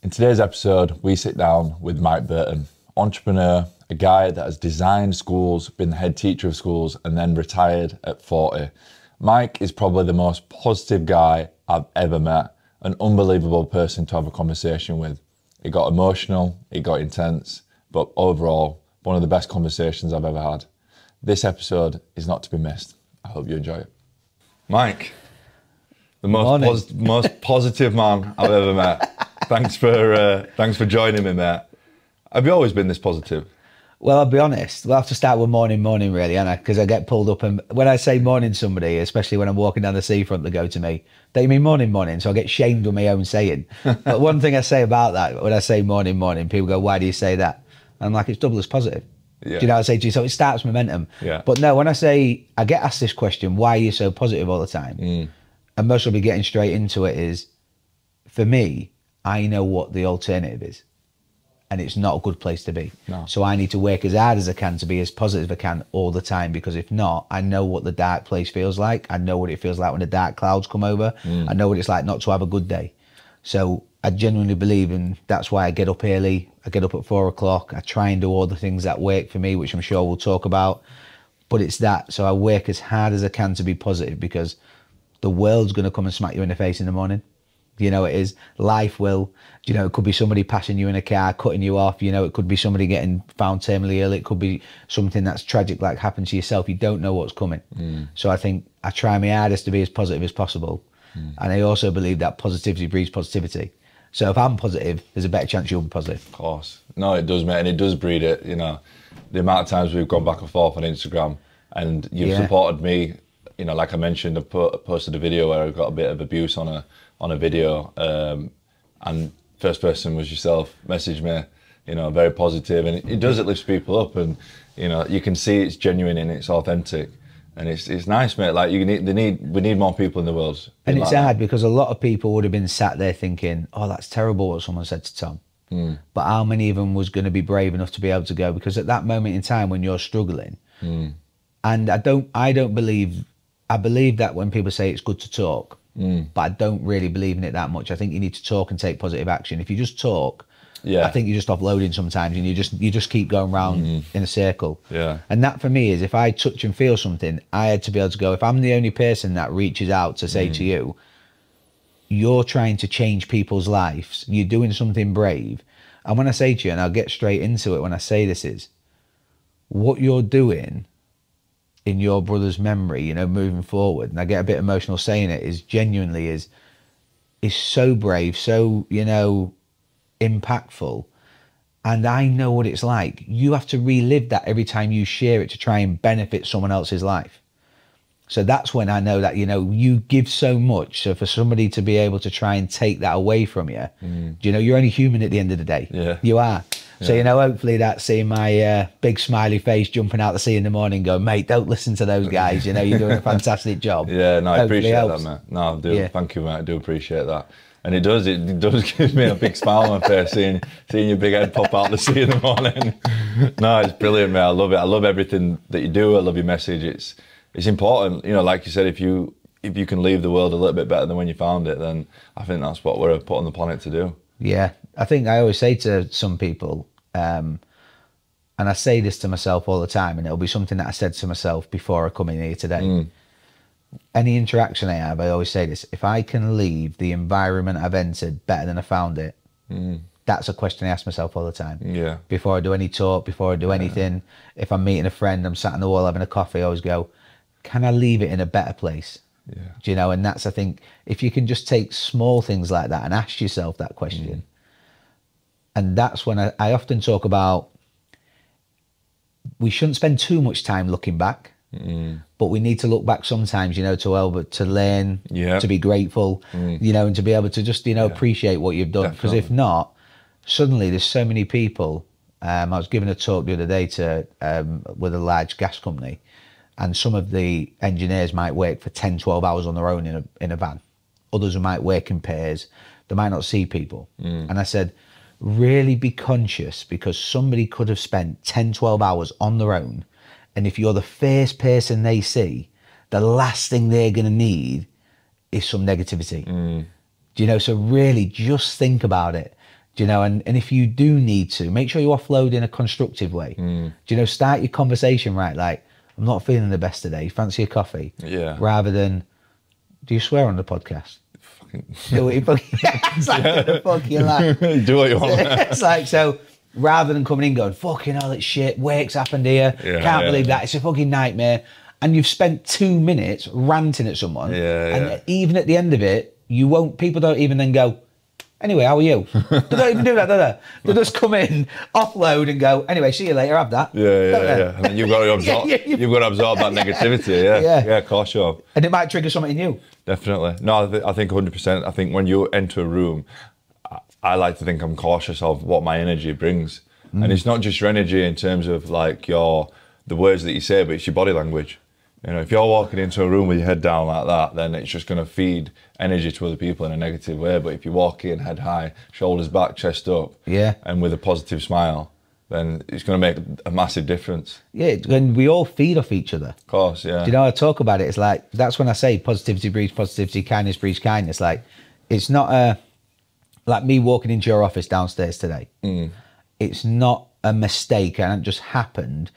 In today's episode, we sit down with Mike Burton, entrepreneur, a guy that has designed schools, been the head teacher of schools, and then retired at 40. Mike is probably the most positive guy I've ever met, an unbelievable person to have a conversation with. It got emotional, it got intense, but overall, one of the best conversations I've ever had. This episode is not to be missed. I hope you enjoy it. Mike, the most positive man I've ever met. Thanks for joining me, mate. Have you always been this positive? Well, I'll be honest. We'll have to start with morning, really, and because I get pulled up, and when I say morning, somebody, especially when I'm walking down the seafront, they go to me, "Don't you mean morning?" So I get shamed with my own saying. But one thing I say about that, when I say morning, people go, "Why do you say that?" And I'm like, it's double as positive. Yeah. Do you know what I say to you? So it starts momentum. Yeah. But no, when I get asked this question, why are you so positive all the time? And most will be getting straight into it is, for me, I know what the alternative is. And it's not a good place to be. No. So I need to work as hard as I can to be as positive as I can all the time, because if not, I know what the dark place feels like. I know what it feels like when the dark clouds come over. I know what it's like not to have a good day. So I genuinely believe, and that's why I get up early. I get up at 4 o'clock. I try and do all the things that work for me, which I'm sure we'll talk about. But it's that. So I work as hard as I can to be positive, because the world's going to come and smack you in the face in the morning. You know, it is. Life will. You know, it could be somebody passing you in a car, cutting you off. You know, it could be somebody getting found terminally ill. It could be something that's tragic, like happened to yourself. You don't know what's coming. So I think I try my hardest to be as positive as possible. And I also believe that positivity breeds positivity. So if I'm positive, there's a better chance you'll be positive. Of course. No, it does, mate, and it does breed it. You know, the amount of times we've gone back and forth on Instagram, and you've supported me. You know, like I mentioned, I posted a video where I got a bit of abuse on a video, and first person was yourself. Messaged me, you know, very positive, and it does. It lifts people up, and you know, you can see it's genuine and it's authentic, and it's nice, mate. Like we need more people in the world. And it's hard because a lot of people would have been sat there thinking, "Oh, that's terrible what someone said to Tom." But how many of them was going to be brave enough to be able to go? Because at that moment in time when you're struggling, and I believe that when people say it's good to talk, but I don't really believe in it that much. I think you need to talk and take positive action. If you just talk, I think you're just offloading sometimes, and you just keep going round in a circle. Yeah. And that for me is, if I touch and feel something, I had to be able to go, if I'm the only person that reaches out to say to you, you're trying to change people's lives, you're doing something brave. And when I say to you, and I'll get straight into it when I say this, is what you're doing in your brother's memory, you know, moving forward, and I get a bit emotional saying it, is genuinely is so brave, so, you know, impactful. And I know what it's like. You have to relive that every time you share it to try and benefit someone else's life. So that's when I know that, you know, you give so much. So for somebody to be able to try and take that away from you, you know, you're only human at the end of the day. Yeah. You are. So, you know, hopefully that's seeing my big smiley face jumping out the sea in the morning going, "Mate, don't listen to those guys. You know, you're doing a fantastic job." Yeah, no, I appreciate that, mate. No, I do. Yeah. Thank you, mate. I do appreciate that. And it does give me a big smile on my face seeing your big head pop out the sea in the morning. No, it's brilliant, mate. I love it. I love everything that you do. I love your message. It's important. You know, like you said, if you can leave the world a little bit better than when you found it, then I think that's what we're put on the planet to do. Yeah. I think I always say to some people, and I say this to myself all the time, and it'll be something that I said to myself before I come in here today. Any interaction I have, I always say this: if I can leave the environment I've entered better than I found it, that's a question I ask myself all the time. Yeah. Before I do any talk, before I do anything, if I'm meeting a friend, I'm sat on the wall having a coffee, I always go, can I leave it in a better place? Yeah. Do you know? And that's, I think, if you can just take small things like that and ask yourself that question. And that's when I often talk about, we shouldn't spend too much time looking back, but we need to look back sometimes, you know, to learn, to be grateful, you know, and to be able to just, you know, appreciate what you've done. Because if not, suddenly there's so many people. I was giving a talk the other day with a large gas company, and some of the engineers might work for 10, 12 hours on their own in a van. Others who might work in pairs. They might not see people. And I said, really be conscious, because somebody could have spent 10, 12 hours on their own. And if you're the first person they see, the last thing they're going to need is some negativity. Do you know? So really just think about it. Do you know, and if you do need to, make sure you offload in a constructive way. Do you know, start your conversation right, like, I'm not feeling the best today, fancy a coffee? Yeah. Rather than, do you swear on the podcast? Do what you fucking, it's like, what the fuck you like? Do what you want. It's like, so rather than coming in going, fucking hell, it's shit, work's happened here, can't believe that, it's a fucking nightmare. And you've spent 2 minutes ranting at someone. And even at the end of it, people don't even then go, anyway, how are you? They don't even do that, do they? They just come in, offload and go, anyway, see you later, have that. Yeah. And then you've got to absorb, you've got to absorb that negativity, yeah, of course you have. And it might trigger something in you. Definitely. No, I think 100%. I think when you enter a room, I like to think I'm cautious of what my energy brings. And it's not just your energy in terms of like the words that you say, but it's your body language. You know, if you're walking into a room with your head down like that, then it's just going to feed energy to other people in a negative way. But if you walk in head high, shoulders back, chest up, and with a positive smile, then it's going to make a massive difference. Yeah, and we all feed off each other. Of course, yeah. Do you know, I talk about it, it's like, that's when I say positivity breeds positivity, kindness breeds kindness. Like, it's not like me walking into your office downstairs today. It's not a mistake, and it just happened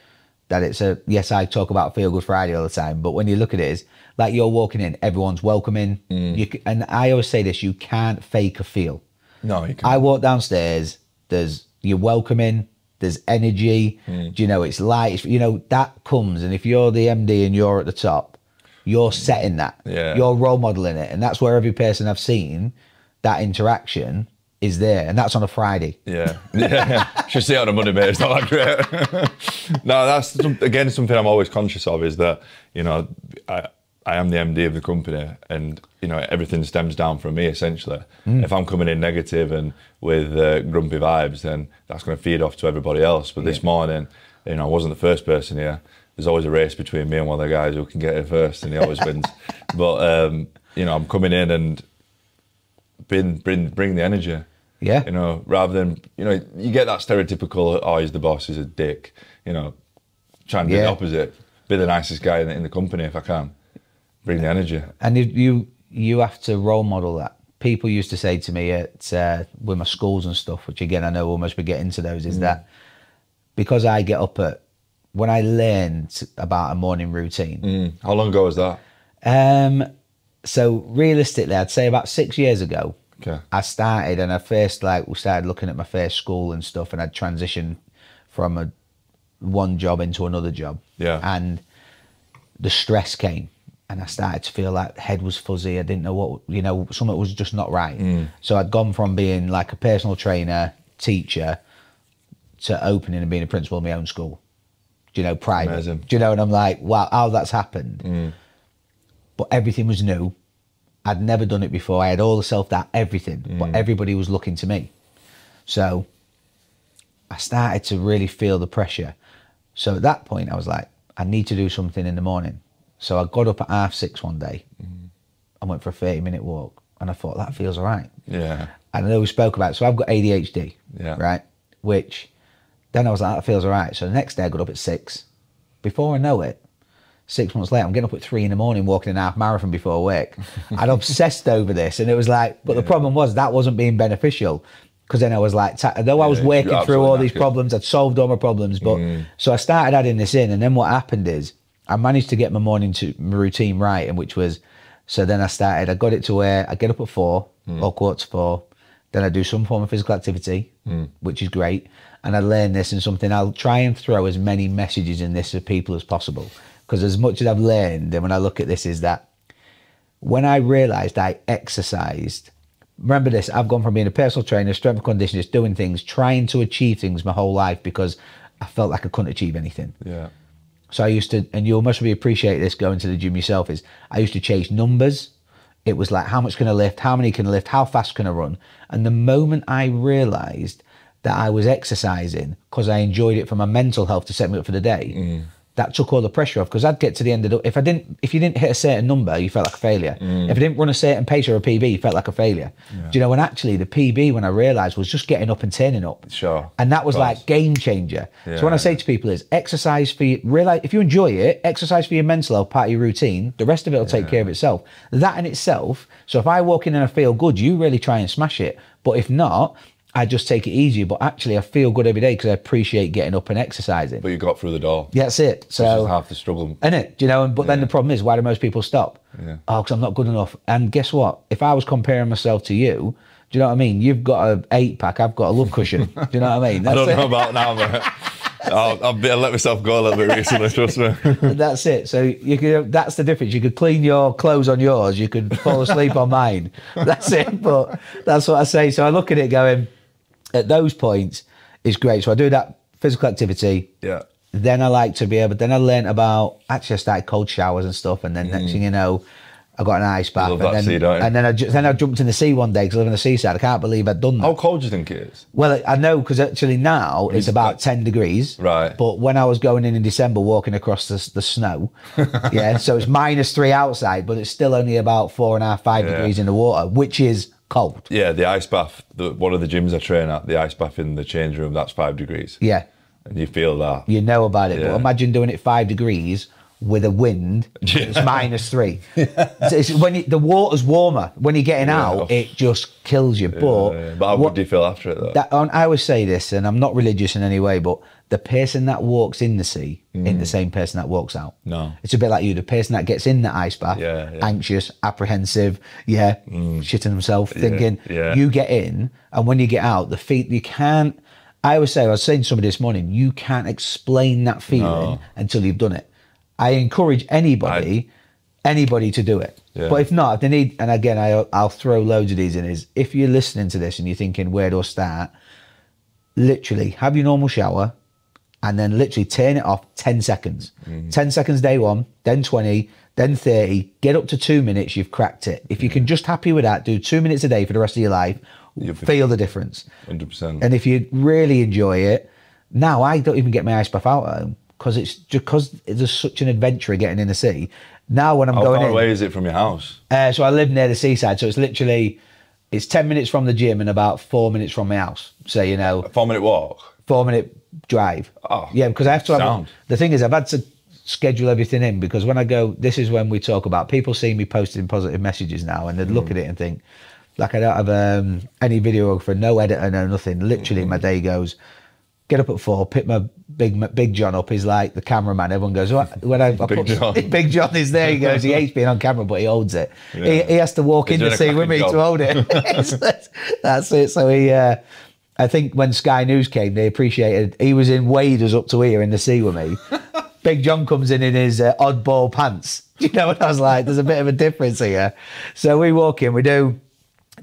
that it's yes, I talk about Feel Good Friday all the time, but when you look at it, it's like you're walking in, everyone's welcoming. And I always say this, you can't fake a feel. No, you can't. I walk downstairs, you're welcoming, there's energy, do you know, it's light, you know, that comes, and if you're the MD and you're at the top, you're setting that. You're role modeling it, and that's where every person I've seen, that interaction is there, and that's on a Friday. Should see it on a Monday, mate. It's not that great. No, that's again something I'm always conscious of, is that, you know, I am the MD of the company, and you know, everything stems down from me essentially. If I'm coming in negative and with grumpy vibes, then that's going to feed off to everybody else. But this morning, you know, I wasn't the first person here. There's always a race between me and one of the guys who can get here first, and he always wins. But you know, I'm coming in and bring the energy. You know, rather than, you know, you get that stereotypical, oh, he's the boss, he's a dick. You know, try and do the opposite. Be the nicest guy in the company if I can. Bring the energy. And you have to role model that. People used to say to me at with my schools and stuff, which again I know we'll must be getting to those, is that because I get up when I learned about a morning routine. How long ago was that? So realistically, I'd say about 6 years ago. I started, and we started looking at my first school and stuff, and I'd transitioned from one job into another job. And the stress came, and I started to feel like the head was fuzzy. I didn't know what, you know, something was just not right. So I'd gone from being like a personal trainer, teacher, to opening and being a principal in my own school. Do you know, private. Amazing. Do you know, and I'm like, wow, how that's happened. But everything was new. I'd never done it before. I had all the self-doubt, everything, but everybody was looking to me. So I started to really feel the pressure. So at that point, I was like, I need to do something in the morning. So I got up at 6:30 one day. I went for a 30-minute walk, and I thought, that feels all right. And I know we spoke about it. So I've got ADHD, right? Which then I was like, that feels all right. So the next day I got up at 6. Before I know it, 6 months later, I'm getting up at 3 in the morning, walking a half marathon before work. I'd obsessed over this, and it was like, but the problem was that wasn't being beneficial, because then I was like, though I was working through all these problems, I'd solved all my problems, but so I started adding this in, and then what happened is I managed to get my morning routine right, and which was, so then I got it to where I get up at 4 or 3:45, then I do some form of physical activity, which is great, and I learn this, and something I'll try and throw as many messages in this to people as possible. Because as much as I've learned, and when I look at this, is that when I realised I exercised, remember this, I've gone from being a personal trainer, strength and conditionist, doing things, trying to achieve things my whole life because I felt like I couldn't achieve anything. So I used to, and you'll must be appreciate this going to the gym yourself, is I used to chase numbers. It was like, how much can I lift? How many can I lift? How fast can I run? And the moment I realised that I was exercising because I enjoyed it for my mental health to set me up for the day, that took all the pressure off, because I'd get to the end of the, if you didn't hit a certain number, you felt like a failure. If I didn't run a certain pace or a PB, you felt like a failure. Do you know, when actually the PB, when I realised, was just getting up and turning up. And that was like game changer. So what I say to people is exercise for you, realize if you enjoy it, exercise for your mental health, part of your routine, the rest of it will take care of itself. That in itself, so if I walk in and I feel good, you really try and smash it. But if not, I just take it easier. But actually, I feel good every day because I appreciate getting up and exercising. But you got through the door. Yeah, that's it. So Which is half the struggle. Isn't it? Do you know? But then the problem is, why do most people stop? Yeah. Oh, because I'm not good enough. And guess what? If I was comparing myself to you, do you know what I mean? You've got an 8-pack, I've got a love cushion. Do you know what I mean? I don't know about now, mate. I've let myself go a little bit recently, trust me. That's it. So you could. That's the difference. You could clean your clothes on yours. You could fall asleep on mine. That's it. But that's what I say. So I look at it going, at those points, it's great. So I do that physical activity. Yeah. Then I like to be able. Then I learned about. Actually, I started cold showers and stuff. And then next thing you know, I got an ice bath. Love that sea, don't you? And then I jumped in the sea one day because I live on the seaside. I can't believe I'd done that. How cold do you think it is? Well, I know because actually now it's about 10 degrees. Right. But when I was going in December walking across the snow, yeah, so it's -3 outside, but it's still only about 4.5, 5 degrees in the water, which is cold. Yeah, the ice bath, one of the gyms I train at, the ice bath in the change room, that's 5 degrees. Yeah. And you feel that. You know about it. Yeah. But imagine doing it 5 degrees with a wind, it's -3. So it's when the water's warmer. When you're getting out, it just kills you. But how good do you feel after it, though? I always say this, and I'm not religious in any way, but the person that walks in the sea ain't the same person that walks out. No. It's a bit like you. The person that gets in the ice bath, anxious, apprehensive, shitting himself, thinking, you get in, and when you get out, the feet, you can't, I always say, I was saying to somebody this morning, you can't explain that feeling until you've done it. I encourage anybody to do it. Yeah. But if not, if they need, and again, I'll throw loads of these in, is if you're listening to this and you're thinking, where do I start? Literally, have your normal shower and then literally turn it off 10 seconds. 10 seconds day one, then 20, then 30, get up to 2 minutes, you've cracked it. If you can just happy with that, do 2 minutes a day for the rest of your life, you'll feel the difference. 100%. And if you really enjoy it, now I don't even get my ice bath out at home. Because there's such an adventure getting in the sea. Now when I'm going in... How far away is it from your house? So I live near the seaside, so it's literally... It's 10 minutes from the gym and about 4 minutes from my house. So, you know... A 4-minute walk? 4-minute drive. Oh, yeah, because I have to have... The thing is, I've had to schedule everything in because when I go... This is when we talk about... People see me posting positive messages now and they'd look at it and think, like I don't have any videographer, no editor, no nothing. Literally my day goes... Get up at 4, pick my Big John up. He's like the cameraman. Everyone goes, when I put John. Big John is there. He goes, he hates being on camera, but he holds it. Yeah. He has to walk in the sea with me to hold it. That's it. So I think when Sky News came, they appreciated. He was in waders up to here in the sea with me. Big John comes in his oddball pants. You know what I was like? There's a bit of a difference here. So we walk in, we do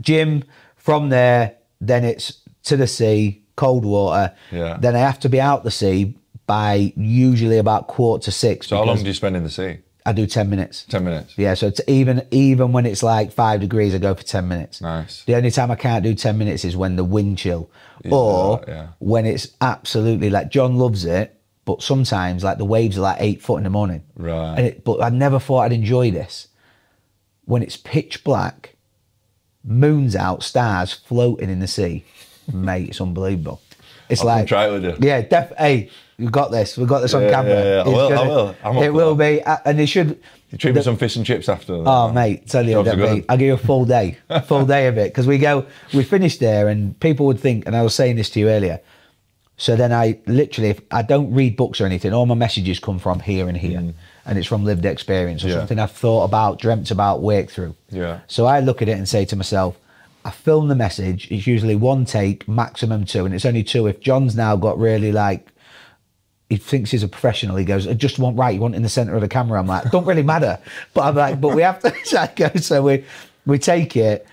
gym from there. Then it's to the sea. Cold water, then I have to be out the sea by usually about 5:45. So how long do you spend in the sea? I do 10 minutes. 10 minutes? Yeah, so it's even when it's like 5 degrees, I go for 10 minutes. Nice. The only time I can't do 10 minutes is when the wind chill or when it's absolutely like, John loves it, but sometimes like the waves are like 8 foot in the morning. Right. But I never thought I'd enjoy this. When it's pitch black, moon's out, stars floating in the sea. Mate, it's unbelievable. It's I'll try it with you. Yeah, hey, we've got this. We've got this on camera. Yeah. I will. It will be, and it should. You treat me some fish and chips after. Oh, mate, tell you, I'll give you a full day of it because we finished there, and people would think, and I was saying this to you earlier. So then I literally, I don't read books or anything. All my messages come from here and here, and it's from lived experience or something I've thought about, dreamt about, worked through. Yeah. So I look at it and say to myself, I film the message, it's usually 1 take, maximum 2, and it's only 2. If John's now got really like, he thinks he's a professional, he goes, I just want you want in the centre of the camera. I'm like, don't really matter. But I'm like, but we have to, so we take it,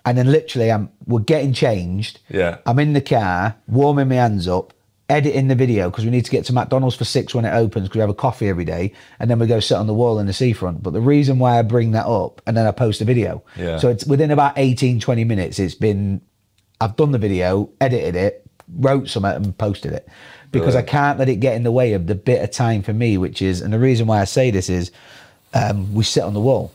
and then literally we're getting changed. Yeah. I'm in the car, warming my hands up, editing the video, because we need to get to McDonald's for 6 when it opens, because we have a coffee every day, and then we go sit on the wall in the seafront. But the reason why I bring that up, and then I post a video. Yeah. So it's within about 18, 20 minutes, I've done the video, edited it, wrote something and posted it. Because I can't let it get in the way of the bit of time for me, which is, and the reason why I say this is, we sit on the wall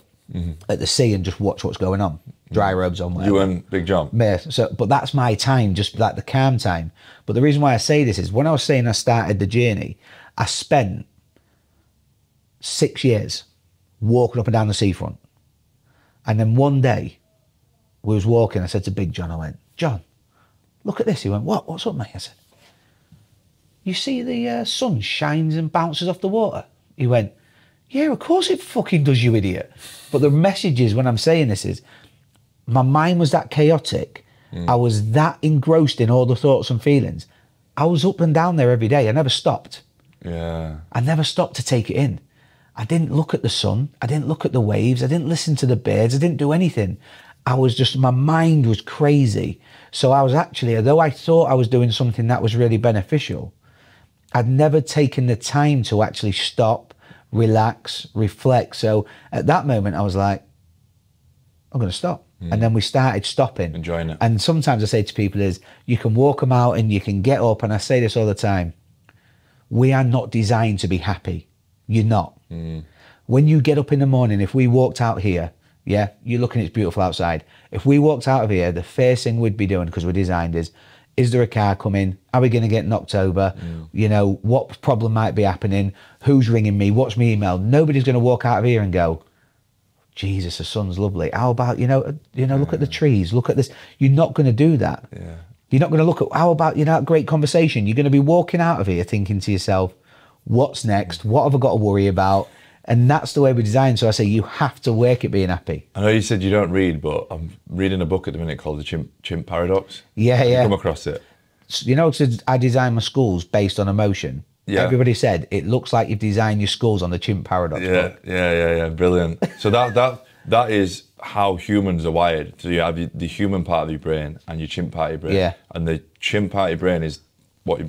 at the sea and just watch what's going on. Dry robes on. Whatever. You and Big John. Yeah, but that's my time, just like the calm time. But the reason why I say this is when I was saying I started the journey, I spent 6 years walking up and down the seafront. And then one day we was walking, I said to Big John, I went, John, look at this. He went, what? What's up, mate? I said, you see the sun shines and bounces off the water? He went, yeah, of course it fucking does, you idiot. But the message is, when I'm saying this, is my mind was that chaotic. I was that engrossed in all the thoughts and feelings. I was up and down there every day. I never stopped. Yeah. I never stopped to take it in. I didn't look at the sun. I didn't look at the waves. I didn't listen to the birds. I didn't do anything. I was just, my mind was crazy. So I was actually, although I thought I was doing something that was really beneficial, I'd never taken the time to actually stop, relax, reflect. So at that moment, I was like, I'm going to stop. And then we started stopping. Enjoying it. And sometimes I say to people is, you can walk them out and you can get up. And I say this all the time. We are not designed to be happy. You're not. When you get up in the morning, if we walked out here, yeah, you're looking, it's beautiful outside. If we walked out of here, the first thing we'd be doing, because we're designed, is there a car coming? Are we going to get knocked over? You know, what problem might be happening? Who's ringing me? What's my email? Nobody's going to walk out of here and go, Jesus, the sun's lovely. How about, look at the trees, look at this. You're not going to do that. Yeah. You're not going to look at, how about, great conversation. You're going to be walking out of here thinking to yourself, what's next? What have I got to worry about? And that's the way we're designed. So I say you have to work at being happy. I know you said you don't read, but I'm reading a book at the minute called The Chimp Paradox. Yeah, Have yeah. you come across it? I design my schools based on emotion. Yeah. Everybody said, it looks like you've designed your schools on the Chimp Paradox book. Yeah. Brilliant. So that is how humans are wired. So you have the human part of your brain and your chimp part of your brain. Yeah. And the chimp part of your brain is what,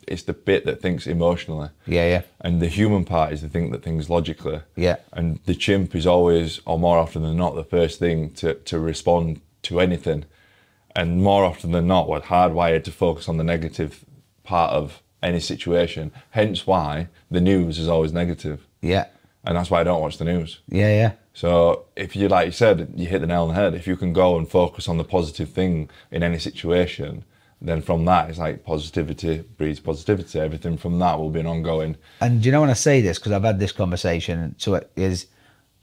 it's the bit that thinks emotionally. Yeah. And the human part is the thing that thinks logically. Yeah. And the chimp is always, or more often than not, the first thing to respond to anything. And more often than not, we're hardwired to focus on the negative part of any situation. Hence why the news is always negative. Yeah. And that's why I don't watch the news. Yeah. So if you, like you said, you hit the nail on the head. If you can go and focus on the positive thing in any situation, then from that, it's like positivity breeds positivity. Everything from that will be an ongoing. And do you know when I say this, because I've had this conversation, so it is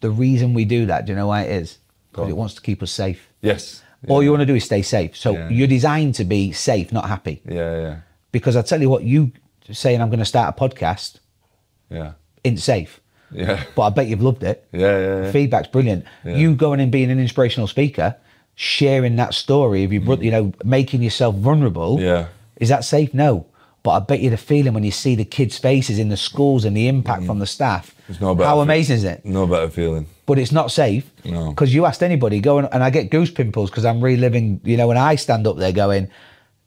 the reason we do that. Do you know why it is? Because it wants to keep us safe. Yes. All you want to do is stay safe. So you're designed to be safe, not happy. Yeah. Because I tell you what, you saying I'm going to start a podcast, isn't safe. Yeah. But I bet you've loved it. Yeah. Feedback's brilliant. Yeah. You going and being an inspirational speaker, sharing that story of your, making yourself vulnerable. Yeah. Is that safe? No. But I bet you the feeling when you see the kids' faces in the schools and the impact from the staff. There's no better how amazing is it? No better feeling. But it's not safe. No. Because you asked anybody, and I get goose pimples because I'm reliving, when I stand up there going,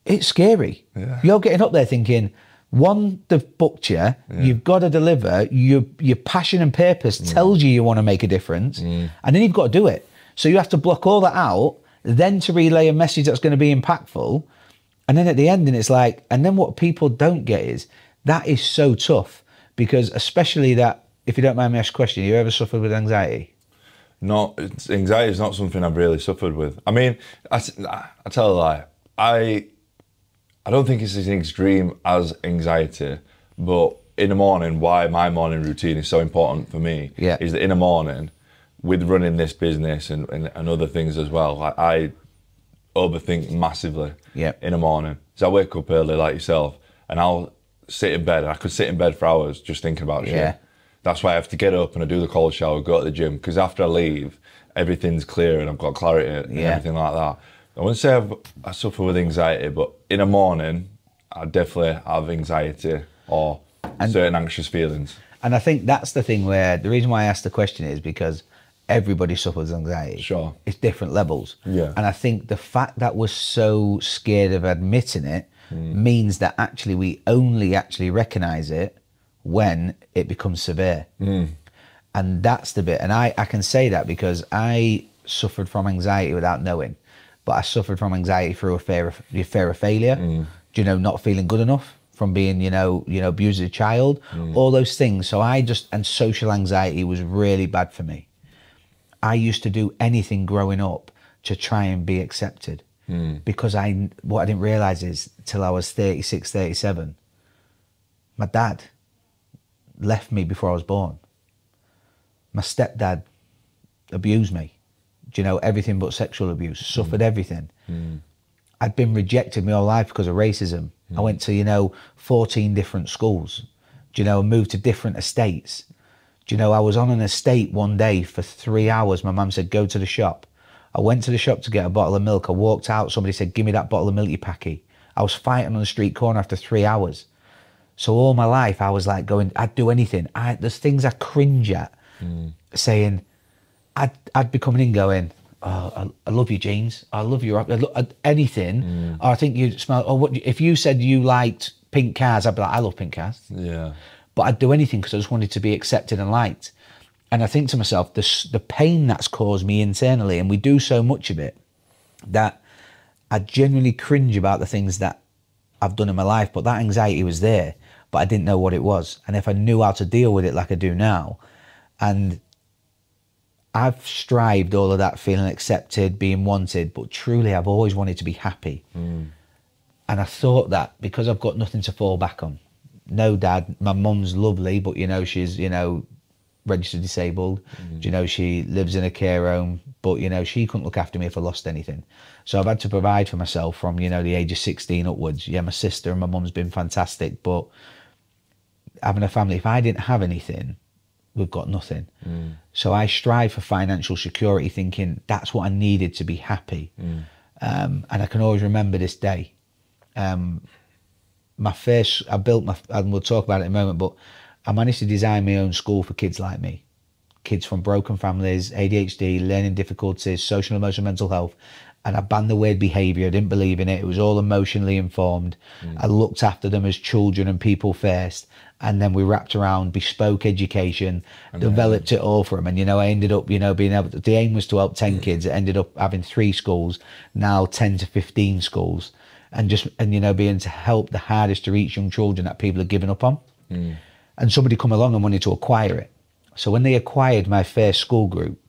it's scary. Yeah. You're getting up there thinking, one, they've booked you, you've got to deliver, your passion and purpose tells you want to make a difference, and then you've got to do it. So you have to block all that out, then to relay a message that's going to be impactful, and then at the end, and it's like, and then what people don't get is, that is so tough, because especially that, if you don't mind me asking a question, you ever suffered with anxiety? No, anxiety is not something I've really suffered with. I mean, I tell a lie. I don't think it's as extreme as anxiety, but in the morning, why my morning routine is so important for me is that in the morning, with running this business and other things as well, I overthink massively in the morning. So I wake up early like yourself and I'll sit in bed. I could sit in bed for hours just thinking about shit. That's why I have to get up and I do the cold shower, go to the gym, because after I leave, everything's clear and I've got clarity and everything like that. I wouldn't say I suffer with anxiety, but in the morning, I definitely have anxiety or certain anxious feelings. And I think that's the thing where, the reason why I asked the question is because everybody suffers anxiety. Sure. It's different levels. Yeah. And I think the fact that we're so scared of admitting it means that actually we only actually recognise it when it becomes severe. And that's the bit. And I can say that because I suffered from anxiety without knowing. But I suffered from anxiety through a fear of failure, not feeling good enough from being, abused as a child, all those things. So and social anxiety was really bad for me. I used to do anything growing up to try and be accepted because what I didn't realise is till I was 36, 37, my dad left me before I was born. My stepdad abused me. Everything but sexual abuse, suffered everything. I'd been rejected my whole life because of racism. I went to, 14 different schools, moved to different estates. I was on an estate one day for 3 hours. My mum said, go to the shop. I went to the shop to get a bottle of milk. I walked out. Somebody said, give me that bottle of milk, you packy. I was fighting on the street corner after 3 hours. So all my life, I was like going, I'd do anything. There's things I cringe at, saying, I'd be coming in going, oh, I love your jeans. I love your anything. Or I think you smell. Or what? If you said you liked pink cars, I'd be like, I love pink cars. Yeah. But I'd do anything because I just wanted to be accepted and liked. And I think to myself, the pain that's caused me internally, and we do so much of it, that I genuinely cringe about the things that I've done in my life. But that anxiety was there, but I didn't know what it was. And if I knew how to deal with it like I do now, and I've strived all of that, feeling accepted, being wanted, but truly I've always wanted to be happy. And I thought that because I've got nothing to fall back on. No dad, my mum's lovely, but she's, registered disabled. She lives in a care home, but she couldn't look after me if I lost anything. So I've had to provide for myself from, the age of 16 upwards. Yeah, my sister and my mum's been fantastic, but having a family, if I didn't have anything, we've got nothing. So I strive for financial security, thinking that's what I needed to be happy. And I can always remember this day. And we'll talk about it in a moment, but I managed to design my own school for kids like me. Kids from broken families, ADHD, learning difficulties, social and emotional mental health. And I banned the word behaviour. I didn't believe in it. It was all emotionally informed. I looked after them as children and people first. And then we wrapped around bespoke education, developed it all for them. And, I ended up, being able to, the aim was to help 10 kids. It ended up having 3 schools, now 10 to 15 schools. And being to help the hardest to reach young children that people are giving up on. And somebody come along and wanted to acquire it. So when they acquired my first school group,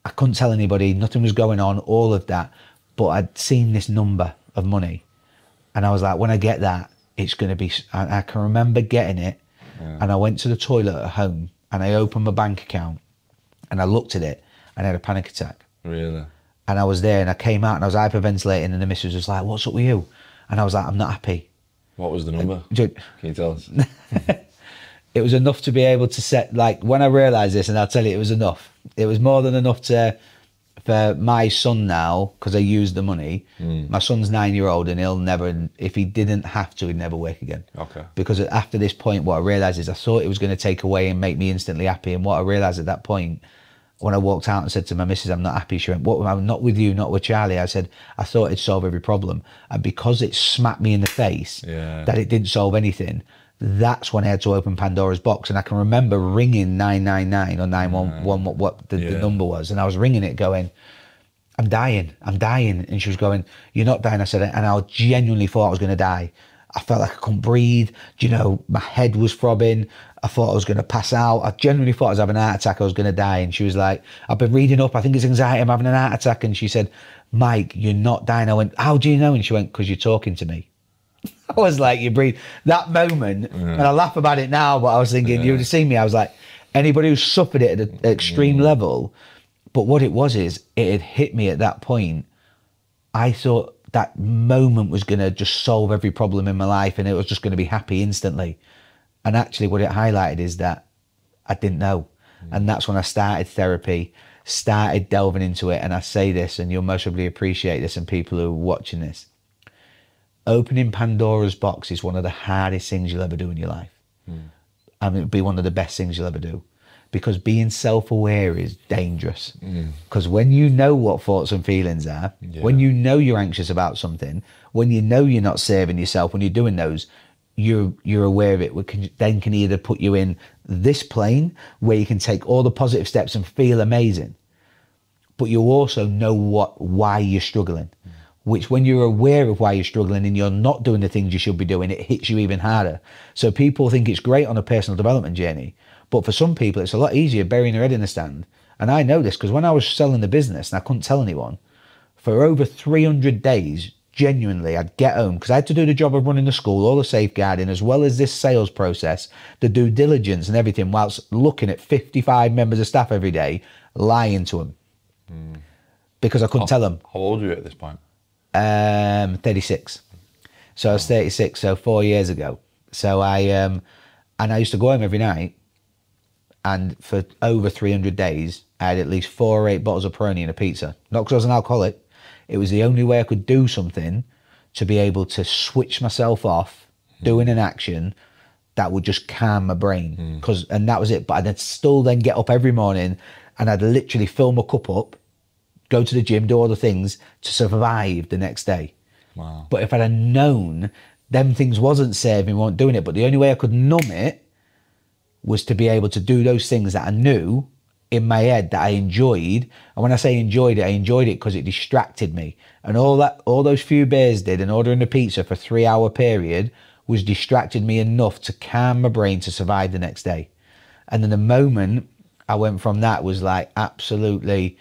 I couldn't tell anybody, nothing was going on, all of that. But I'd seen this number of money. And I was like, when I get that, it's going to be, I can remember getting it. And I went to the toilet at home and I opened my bank account and I looked at it and I had a panic attack. Really? And I was there and I came out and I was hyperventilating and the missus was like, what's up with you? And I was like, I'm not happy. What was the number? Can you tell us? It was enough to be able to set, when I realised this, and I'll tell you, it was enough. It was more than enough for my son now, because I used the money. My son's 9-year-old and he'll never, if he didn't have to, he'd never work again. Okay. Because after this point, what I realised is I thought it was going to take away and make me instantly happy. And what I realised at that point, when I walked out and said to my missus, I'm not happy, she went, what, I'm not with you, not with Charlie. I said, I thought it'd solve every problem. And because it smacked me in the face that it didn't solve anything, that's when I had to open Pandora's box. And I can remember ringing 999 or 911, what the number was. And I was ringing it going, I'm dying. And she was going, you're not dying. I said, and I genuinely thought I was going to die. I felt like I couldn't breathe. My head was throbbing. I thought I was going to pass out. I genuinely thought I was having an heart attack. I was going to die. And she was like, I've been reading up. I think it's anxiety. I'm having an heart attack. And she said, Mike, you're not dying. I went, how do you know? And she went, because you're talking to me. I was like, you breathe. That moment, and I laugh about it now, but I was thinking, you would have seen me. I was like, anybody who suffered it at an extreme level. But what it was is, it had hit me at that point. I thought that moment was going to just solve every problem in my life and it was just going to be happy instantly. And actually what it highlighted is that I didn't know. And that's when I started therapy, started delving into it. And I say this, and you'll most probably appreciate this, and people who are watching this. Opening Pandora's box is one of the hardest things you'll ever do in your life. And it'll be one of the best things you'll ever do. Because being self-aware is dangerous. Because when you know what thoughts and feelings are, when you know you're anxious about something, when you know you're not serving yourself, when you're doing those, you're aware of it. Then can either put you in this plane where you can take all the positive steps and feel amazing, but you also know why you're struggling. Which when you're aware of why you're struggling and you're not doing the things you should be doing, it hits you even harder. So people think it's great on a personal development journey, but for some people it's a lot easier burying their head in the sand. And I know this because when I was selling the business and I couldn't tell anyone, for over 300 days, genuinely, I'd get home because I had to do the job of running the school, all the safeguarding, as well as this sales process, the due diligence and everything, whilst looking at 55 members of staff every day, lying to them. because I couldn't tell them. How old were you at this point? 36. So I was 36, so 4 years ago. So and I used to go home every night, and for over 300 days, I had at least 4 or 8 bottles of Peroni and a pizza. Not because I was an alcoholic. It was the only way I could do something to be able to switch myself off, doing an action that would just calm my brain. And that was it. But I'd still then get up every morning and I'd literally fill my cup up, go to the gym, do all the things to survive the next day. Wow. But if I'd have known them things wasn't saving, weren't doing it, but the only way I could numb it was to be able to do those things that I knew in my head that I enjoyed. And when I say enjoyed it, I enjoyed it because it distracted me. And all those few beers did, and ordering a pizza for a 3-hour period, was distracted me enough to calm my brain to survive the next day. And then the moment I went from that was like absolutely,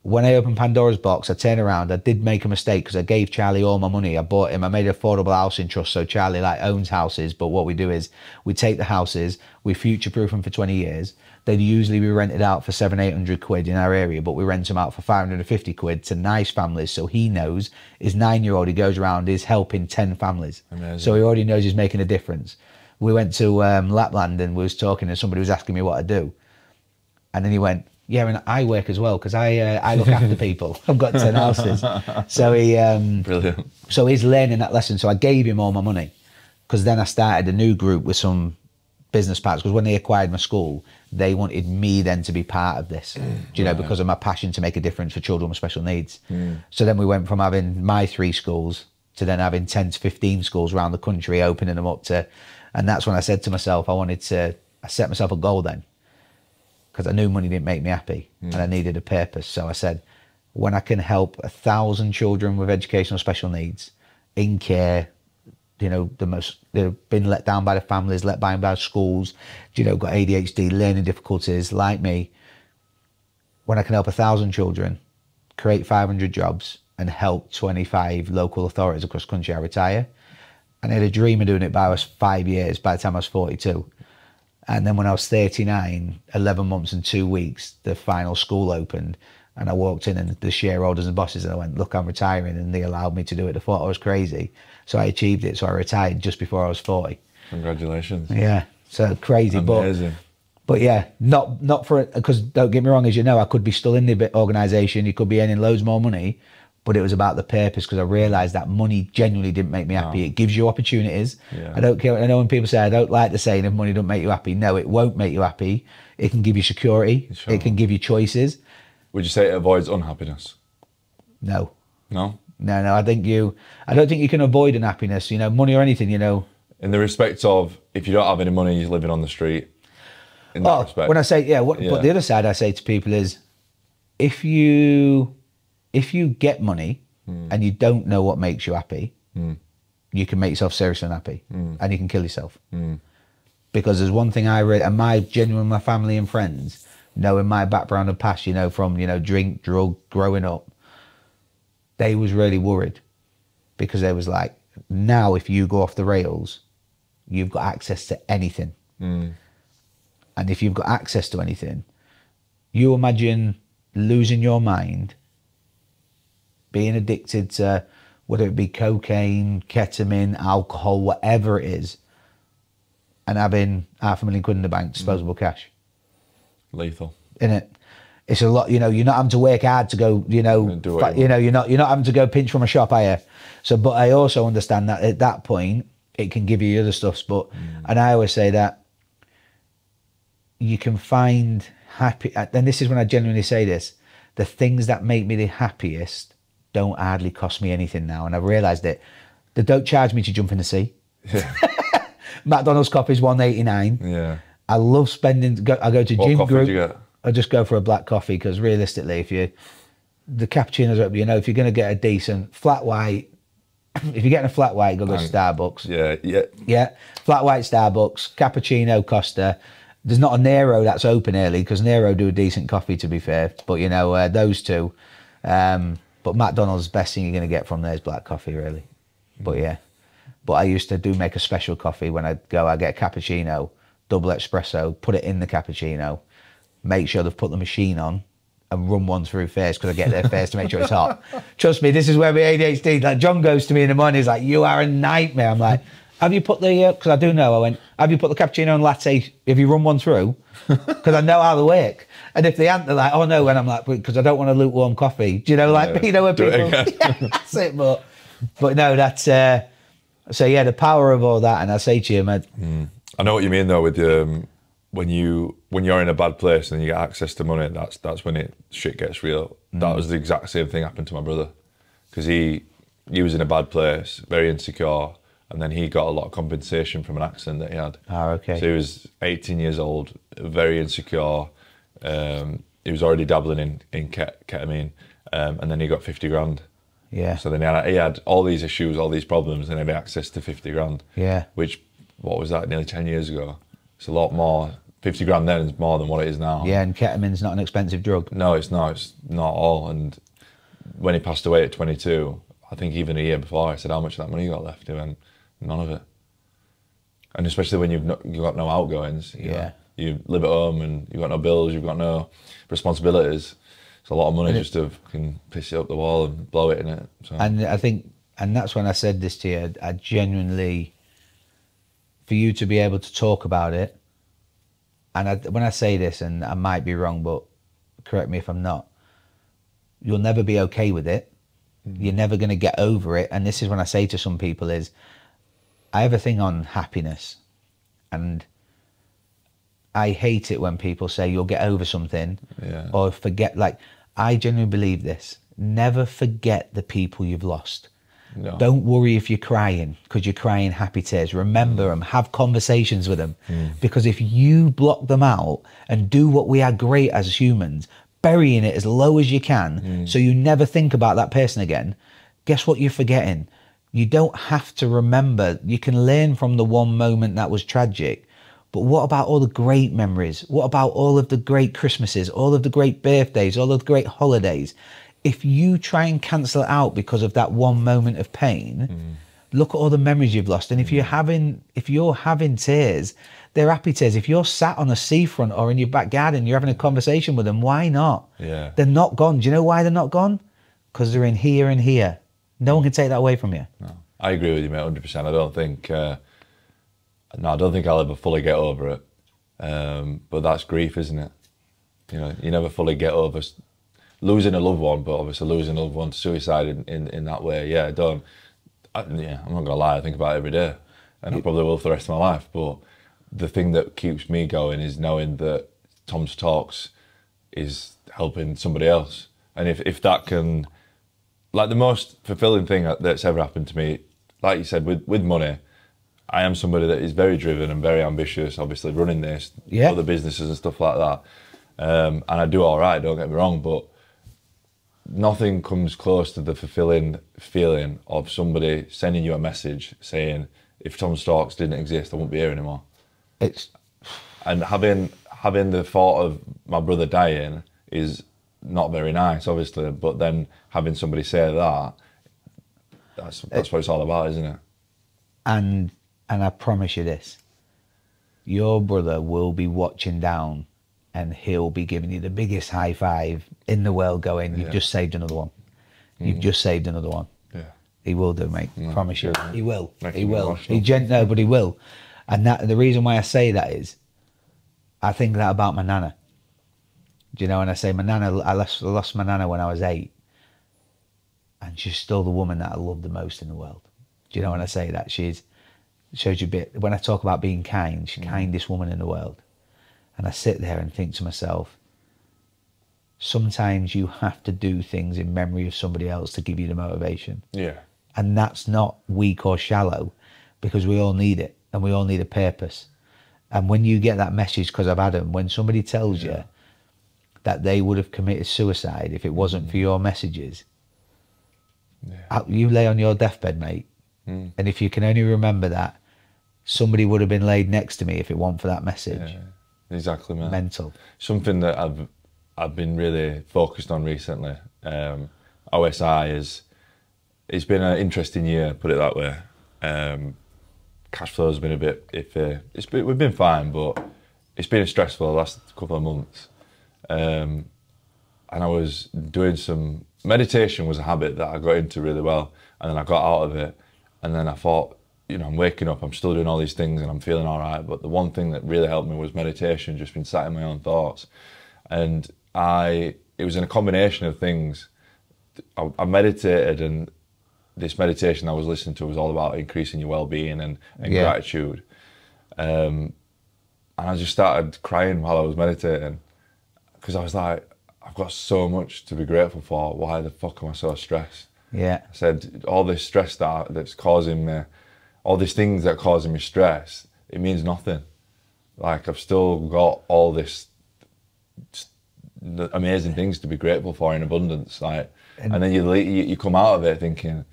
when I opened Pandora's box, I turned around, I did make a mistake because I gave Charlie all my money. I bought him, I made an affordable housing trust. So Charlie like owns houses, but what we do is we take the houses, we future-proof them for 20 years. They'd usually be rented out for 700-800 quid in our area, but we rent them out for 550 quid to nice families. So he knows his 9-year-old, he goes around, is helping 10 families. Amazing. So he already knows he's making a difference. We went to Lapland and we was talking and somebody was asking me what I do. And then he went, yeah, and I work as well because I look after people. I've got 10 houses. So he, Brilliant. So he's learning that lesson. So I gave him all my money because then I started a new group with some business partners, because when they acquired my school, they wanted me then to be part of this, because of my passion to make a difference for children with special needs. So then we went from having my 3 schools to then having 10 to 15 schools around the country, opening them up to, and that's when I said to myself, I set myself a goal then, because I knew money didn't make me happy and I needed a purpose. So I said, when I can help 1,000 children with educational special needs in care, they've been let down by the families, let down by schools, got ADHD, learning difficulties like me. When I can help 1,000 children, create 500 jobs and help 25 local authorities across the country, I retire. And I had a dream of doing it by I was 5 years, by the time I was 42. And then when I was 39, 11 months and 2 weeks, the final school opened. And I walked in and the shareholders and bosses, and I went, look, I'm retiring. And they allowed me to do it. They thought I was crazy. So I achieved it. So I retired just before I was 40. Congratulations. Yeah. So crazy. Amazing. But yeah, not for it, because don't get me wrong, as you know, I could be still in the organisation. You could be earning loads more money. But it was about the purpose, because I realised that money genuinely didn't make me happy. It gives you opportunities. Yeah. I don't care. I know when people say, I don't like the saying, if money don't make you happy. No, it won't make you happy. It can give you security. Sure. It can give you choices. Would you say it avoids unhappiness? No. No? No. I don't think you can avoid unhappiness, money or anything, In the respect of, if you don't have any money, you're living on the street. In that respect. When I say, but the other side I say to people is, if you get money and you don't know what makes you happy, you can make yourself seriously unhappy and you can kill yourself. Because there's one thing I read, and my family and friends, knowing my background and past, from, drink, drug, growing up, they was really worried, because they was like, now if you go off the rails, you've got access to anything. And if you've got access to anything, you imagine losing your mind, being addicted to whether it be cocaine, ketamine, alcohol, whatever it is, and having £500,000 quid in the bank, disposable cash. Lethal. Innit? It's a lot, you're not having to work hard to go, you're not having to go pinch from a shop, are you? So, but I also understand that at that point, it can give you other stuffs, but, and I always say that you can find happy, and this is when I genuinely say this, the things that make me the happiest don't hardly cost me anything now. And I've realised it. They don't charge me to jump in the sea. Yeah. McDonald's coffee's $1.89. Yeah. I love spending, I go to what gym coffee group. Do you get? I just go for a black coffee, because realistically, the cappuccinos, if you're going to get a decent flat white, if you're getting a flat white, go to Starbucks. Yeah. Flat white Starbucks, cappuccino, Costa. There's not a Nero that's open early, because Nero do a decent coffee, to be fair. But, those two. But McDonald's, best thing you're going to get from there is black coffee, really. But yeah. But I used to make a special coffee when I get a cappuccino, double espresso, put it in the cappuccino, make sure they've put the machine on, and run one through first because I get there first to make sure it's hot. Trust me, this is where my ADHD, like John goes to me in the morning, he's like, you are a nightmare. I'm like, have you put the, because I do know, I went, have you put the cappuccino and latte, have you run one through? Because I know how they work. And if they aren't, they're like, oh no, and I'm like, because I don't want a lukewarm coffee. Do you know, like, you know, when people, yeah, that's it, but no, that's, so yeah, the power of all that, and I say to you, man. I know what you mean though with when you're in a bad place and you get access to money, that's when shit gets real. That was the exact same thing happened to my brother, because he was in a bad place, very insecure, and then he got a lot of compensation from an accident that he had. Oh, okay. So he was 18 years old, very insecure. He was already dabbling in ketamine, and then he got 50 grand. Yeah. So then he had all these issues, all these problems, and he had access to 50 grand. Yeah. Which, what was that, nearly 10 years ago? It's a lot more. 50 grand then is more than what it is now. Yeah, and ketamine's not an expensive drug. No, it's not. It's not at all. And when he passed away at 22, I think even a year before, I said, how much of that money you got left? He went, none of it. And especially when you've got no outgoings. You know, you live at home and you've got no bills, you've got no responsibilities. It's a lot of money just to fucking piss it up the wall and blow it in it. So. And I think, and that's when I said this to you, I genuinely, for you to be able to talk about it, and when I say this, and I might be wrong, but correct me if I'm not, you'll never be okay with it. You're never going to get over it. And this is when I say to some people is, I have a thing on happiness, and I hate it when people say you'll get over something or forget. Like, I genuinely believe this. Never forget the people you've lost. No. Don't worry if you're crying, because you're crying happy tears. Remember them, have conversations with them. Because if you block them out and do what we are great as humans, burying it as low as you can, so you never think about that person again, guess what you're forgetting? You don't have to remember. You can learn from the one moment that was tragic. But what about all the great memories? What about all of the great Christmases, all of the great birthdays, all of the great holidays? If you try and cancel it out because of that one moment of pain, look at all the memories you've lost. And if you're having tears, they're happy tears. If you're sat on a seafront or in your back garden, you're having a conversation with them, why not? Yeah. They're not gone. Do you know why they're not gone? Because they're in here and here. No one can take that away from you. No. I agree with you, mate, 100%. I don't think, I don't think I'll ever fully get over it. But that's grief, isn't it? You know, you never fully get over losing a loved one, but obviously losing a loved one to suicide in that way. Yeah, I'm not gonna lie, I think about it every day, and I probably will for the rest of my life. But the thing that keeps me going is knowing that Tom's Talks is helping somebody else. And if that can, like, the most fulfilling thing that's ever happened to me, like you said, with money, I am somebody that is very driven and very ambitious, obviously running this, other businesses and stuff like that. And I do all right, don't get me wrong, but nothing comes close to the fulfilling feeling of somebody sending you a message saying, if Tom's Talks didn't exist, I wouldn't be here anymore. And having the thought of my brother dying is not very nice, obviously, but then having somebody say that, that's what it's all about, isn't it? And I promise you this, your brother will be watching down and he'll be giving you the biggest high five in the world going, you've just saved another one. You've just saved another one. Yeah. He will do, mate. Promise you. He will. He will. No, but he will. And the reason why I say that is, I think that about my nana. Do you know, when I say my nana, I lost my nana when I was 8. And she's still the woman that I love the most in the world. Do you know, when I say that? Shows you a bit, when I talk about being kind, she's the kindest woman in the world. And I sit there and think to myself, sometimes you have to do things in memory of somebody else to give you the motivation. Yeah. And that's not weak or shallow, because we all need it and we all need a purpose. And when you get that message, because I've had them, when somebody tells you that they would have committed suicide if it wasn't for your messages, you lay on your deathbed, mate. And if you can only remember that, somebody would have been laid next to me if it weren't for that message. Yeah. Exactly, man. Mental. Something that I've been really focused on recently. OSI it's been an interesting year, put it that way. Cash flow's been a bit iffy. We've been fine, but it's been stressful the last couple of months. and I was doing some meditation was a habit that I got into really well, and then I got out of it, and then I thought, you know, I'm waking up, I'm still doing all these things and I'm feeling all right, but the one thing that really helped me was meditation, just been sat in my own thoughts. And it was in a combination of things. I meditated, and this meditation I was listening to was all about increasing your well-being and gratitude. And I just started crying while I was meditating, because I was like, I've got so much to be grateful for. Why the fuck am I so stressed? Yeah. I said, all this stress that's causing me, all these things that are causing me stress, it means nothing. Like, I've still got all this amazing things to be grateful for in abundance. Like, and then you come out of it thinking,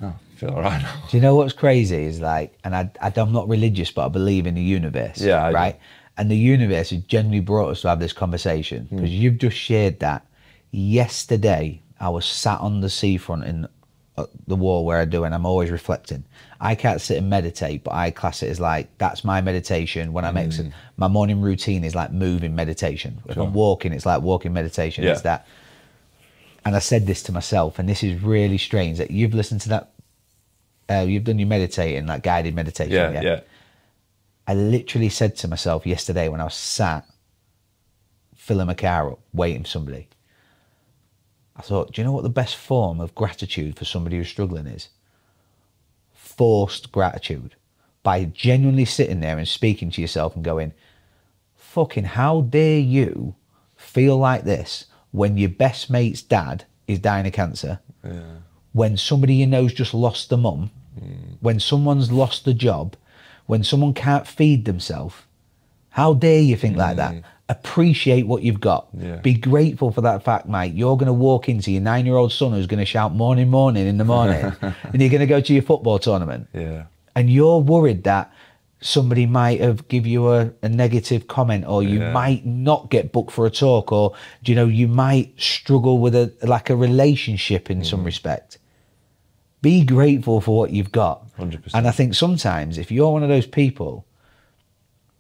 oh, I feel all right now. Do you know what's crazy is, like, and I'm not religious, but I believe in the universe. Yeah, right? And the universe has generally brought us to have this conversation, because you've just shared that. Yesterday, I was sat on the seafront in the wall where I do, and I'm always reflecting. I can't sit and meditate, but I class it as like, that's my meditation. When I'm exiting, my morning routine is like moving meditation. If I'm walking, it's like walking meditation. It's that. And I said this to myself, and this is really strange, that you've listened to that, you've done your meditating, like guided meditation. Yeah. I literally said to myself yesterday when I was sat filling my car up, waiting for somebody, I thought, do you know what the best form of gratitude for somebody who's struggling is? Forced gratitude. By genuinely sitting there and speaking to yourself and going, fucking how dare you feel like this when your best mate's dad is dying of cancer, when somebody you know's just lost their mum, when someone's lost a job, when someone can't feed themselves. How dare you think like that? Appreciate what you've got. Be grateful for that fact, mate. You're going to walk into your 9-year-old son who's going to shout morning, morning in the morning, and you're going to go to your football tournament. And you're worried that somebody might have give you a negative comment, or you might not get booked for a talk, or, you know, you might struggle with a relationship in some respect. Be grateful for what you've got. 100%. And I think sometimes if you're one of those people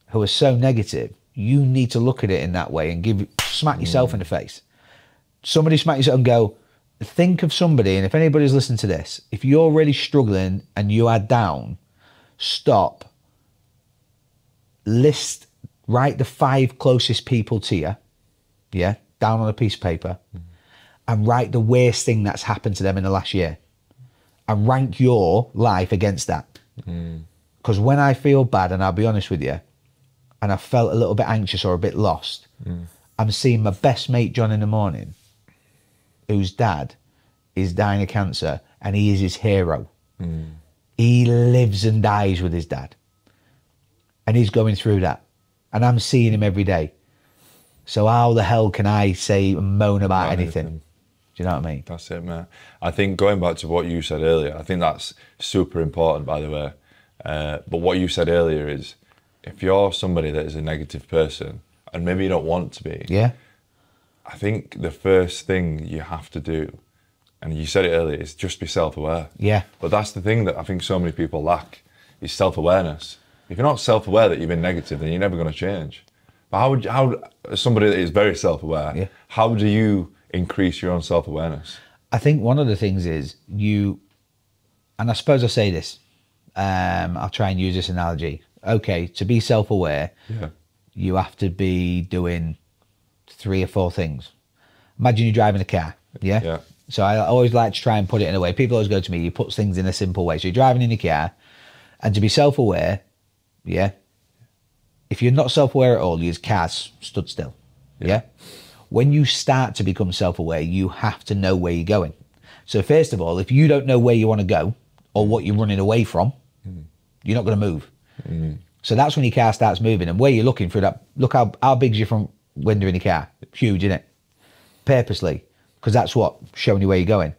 who are so negative, you need to look at it in that way and smack yourself in the face. Somebody smack yourself and go, think of somebody, and if anybody's listening to this, if you're really struggling and you are down, stop, write the 5 closest people to you, down on a piece of paper, and write the worst thing that's happened to them in the last year, and rank your life against that. Because when I feel bad, and I'll be honest with you, and I felt a little bit anxious or a bit lost, I'm seeing my best mate John in the morning, whose dad is dying of cancer, and he is his hero. He lives and dies with his dad, and he's going through that, and I'm seeing him every day. So how the hell can I say and moan about anything? Do you know what I mean? That's it, mate. I think going back to what you said earlier, I think that's super important, by the way. But what you said earlier is, if you're somebody that is a negative person, and maybe you don't want to be, I think the first thing you have to do, and you said it earlier, is just be self-aware. But that's the thing that I think so many people lack, is self-awareness. If you're not self-aware that you've been negative, then you're never going to change. But how as somebody that is very self-aware, how do you increase your own self-awareness? I think one of the things is and I suppose I say this, I'll try and use this analogy. Okay, to be self-aware, you have to be doing 3 or 4 things. Imagine you're driving a car, So I always like to try and put it in a way. People always go to me, you put things in a simple way. So you're driving in your car, and to be self-aware, if you're not self-aware at all, your car's stood still, When you start to become self-aware, you have to know where you're going. So first of all, if you don't know where you want to go or what you're running away from, you're not going to move. So that's when your car starts moving, and where you're looking through that, look how big's your front window in your car? Huge, isn't it? Purposely, because that's what showing you where you're going.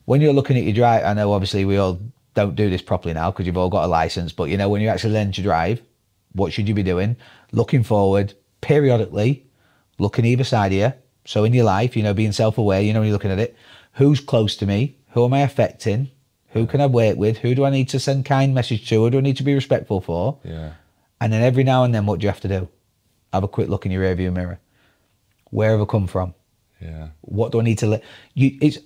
When you're looking at your drive, I know obviously we all don't do this properly now because you've all got a license, but you know, when you actually learn to drive, what should you be doing? Looking forward, periodically, looking either side of you. So in your life, you know, being self-aware, you know, when you're looking at it, who's close to me? Who am I affecting? Who can I work with? Who do I need to send kind message to? Who do I need to be respectful for? And then every now and then, what do you have to do? Have a quick look in your rearview mirror. Where have I come from? Yeah. What do I need to let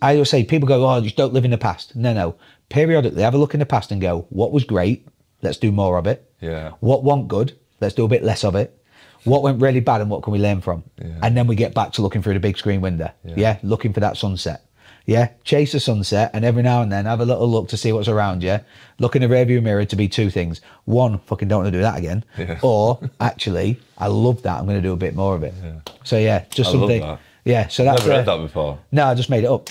I always say, people go, oh, just don't live in the past. No. Periodically have a look in the past and go, what was great? Let's do more of it. Yeah. What wasn't good? Let's do a bit less of it. What went really bad and what can we learn from? Yeah. And then we get back to looking through the big screen window. Yeah. Looking for that sunset. Yeah. Chase the sunset and every now and then have a little look to see what's around you. Look in the rearview mirror to be two things. One, fucking don't want to do that again. Yeah. Or actually, I love that. I'm going to do a bit more of it. Yeah. So yeah, just I something. Love that. Yeah. So that's never heard that before. No, I just made it up.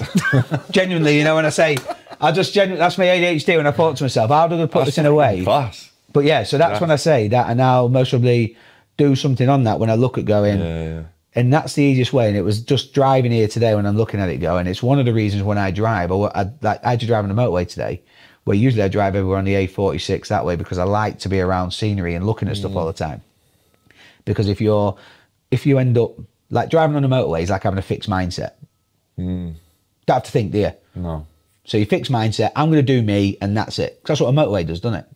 Genuinely, you know, when I say, that's my ADHD when I thought to myself, how do I put this in a way? Class. But yeah, so that's when I say that, and I'll most probably do something on that when I look at going. Yeah. And that's the easiest way. And it was just driving here today when I'm looking at it going. It's one of the reasons when I drive, I had to drive on the motorway today, where usually I drive everywhere on the A46 that way because I like to be around scenery and looking at stuff all the time. Because if you end up, like driving on the motorway is like having a fixed mindset. Don't have to think, do you? No. So your fixed mindset, I'm going to do me and that's it. 'Cause that's what a motorway does, doesn't it?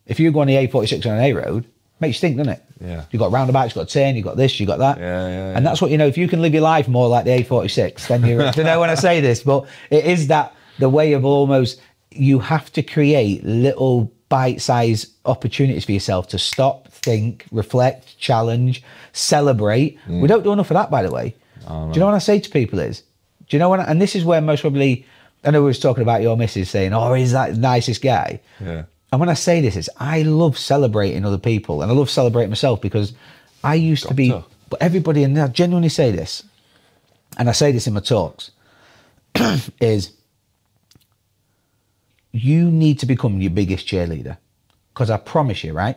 If you go on the A46 on an A road, makes you think, doesn't it? Yeah. You've got roundabouts, you've got turn, you've got this, you've got that. Yeah. And that's what, you know, if you can live your life more like the A46, then you're, I don't know when I say this, but it is that the way of almost, you have to create little bite-sized opportunities for yourself to stop, think, reflect, challenge, celebrate. We don't do enough of that, by the way. Do you know what I say to people is, do you know what, and this is where most probably, I know we was talking about your missus saying, oh, he's that the nicest guy. Yeah. And when I say this, is I love celebrating other people and I love celebrating myself because I used to be, but everybody, and I genuinely say this, and I say this in my talks, is you need to become your biggest cheerleader. Because I promise you, right,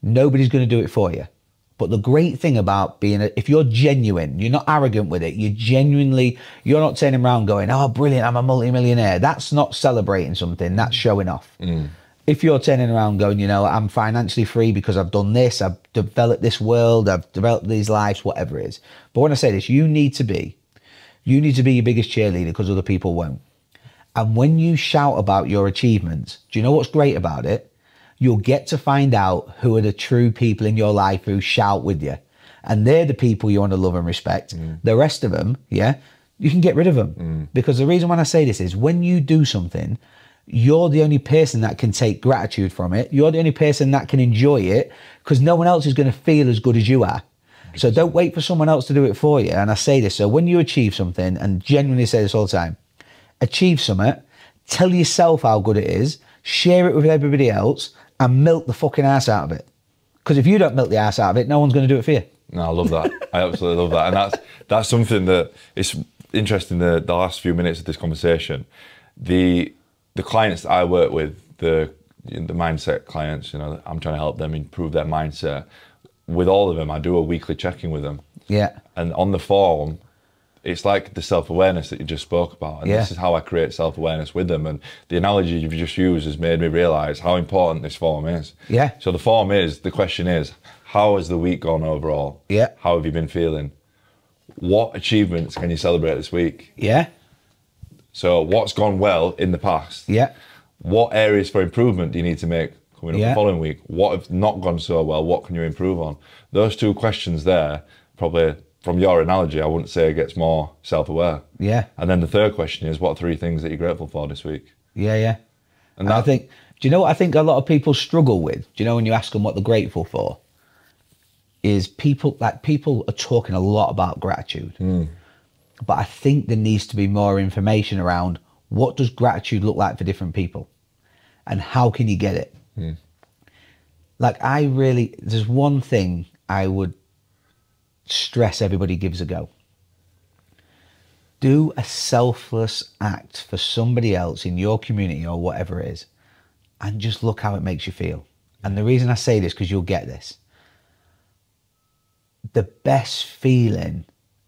nobody's going to do it for you. But the great thing about being, if you're genuine, you're not arrogant with it, you're not turning around going, oh, brilliant, I'm a multimillionaire. That's not celebrating something, that's showing off. If you're turning around going, you know, I'm financially free because I've done this, I've developed this world, I've developed these lives, whatever it is. But when I say this, you need to be your biggest cheerleader because other people won't. And when you shout about your achievements, do you know what's great about it? You'll get to find out who are the true people in your life who shout with you. And they're the people you want to love and respect. The rest of them, yeah, you can get rid of them. Because the reason when I say this is when you do something, you're the only person that can take gratitude from it. You're the only person that can enjoy it because no one else is going to feel as good as you are. So don't wait for someone else to do it for you. And I say this, so when you achieve something, and genuinely say this all the time, achieve something, tell yourself how good it is, share it with everybody else, and milk the fucking ass out of it. Because if you don't milk the ass out of it, no one's going to do it for you. No, I love that. I absolutely love that. And that's something that it's interesting, the last few minutes of this conversation. The clients that I work with, the mindset clients, you know, I'm trying to help them improve their mindset. With all of them, I do a weekly check-in with them. Yeah. And on the form, it's like the self-awareness that you just spoke about. And this is how I create self-awareness with them. And the analogy you've just used has made me realise how important this form is. Yeah. So the question is, how has the week gone overall? Yeah. How have you been feeling? What achievements can you celebrate this week? Yeah. So what's gone well in the past? Yeah. What areas for improvement do you need to make coming up the following week? What have not gone so well? What can you improve on? Those two questions there, probably from your analogy, I wouldn't say it gets more self-aware. Yeah. And then the third question is, what 3 things that you're grateful for this week? Yeah. And I think, do you know what I think a lot of people struggle with? Do you know when you ask them what they're grateful for? Is people are talking a lot about gratitude. But I think there needs to be more information around what does gratitude look like for different people and how can you get it? Like there's one thing I would stress everybody gives a go. Do a selfless act for somebody else in your community or whatever it is and just look how it makes you feel. And the reason I say this, because you'll get this. The best feeling,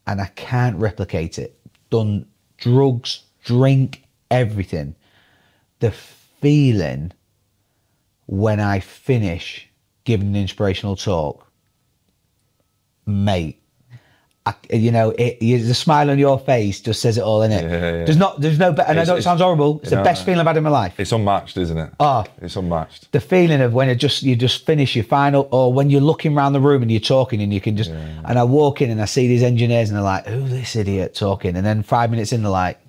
and I can't replicate it, done drugs, drink, everything. The feeling when I finish giving an inspirational talk, mate, The smile on your face just says it all, innit? Yeah. There's no better, and I know it sounds horrible. It's the best feeling I've had in my life. It's unmatched, isn't it? Oh, it's unmatched. The feeling of when you just finish your final, or when you're looking around the room and you're talking and you can just, and I walk in and I see these engineers and they're like, who's this idiot talking? And then 5 minutes in, they're like,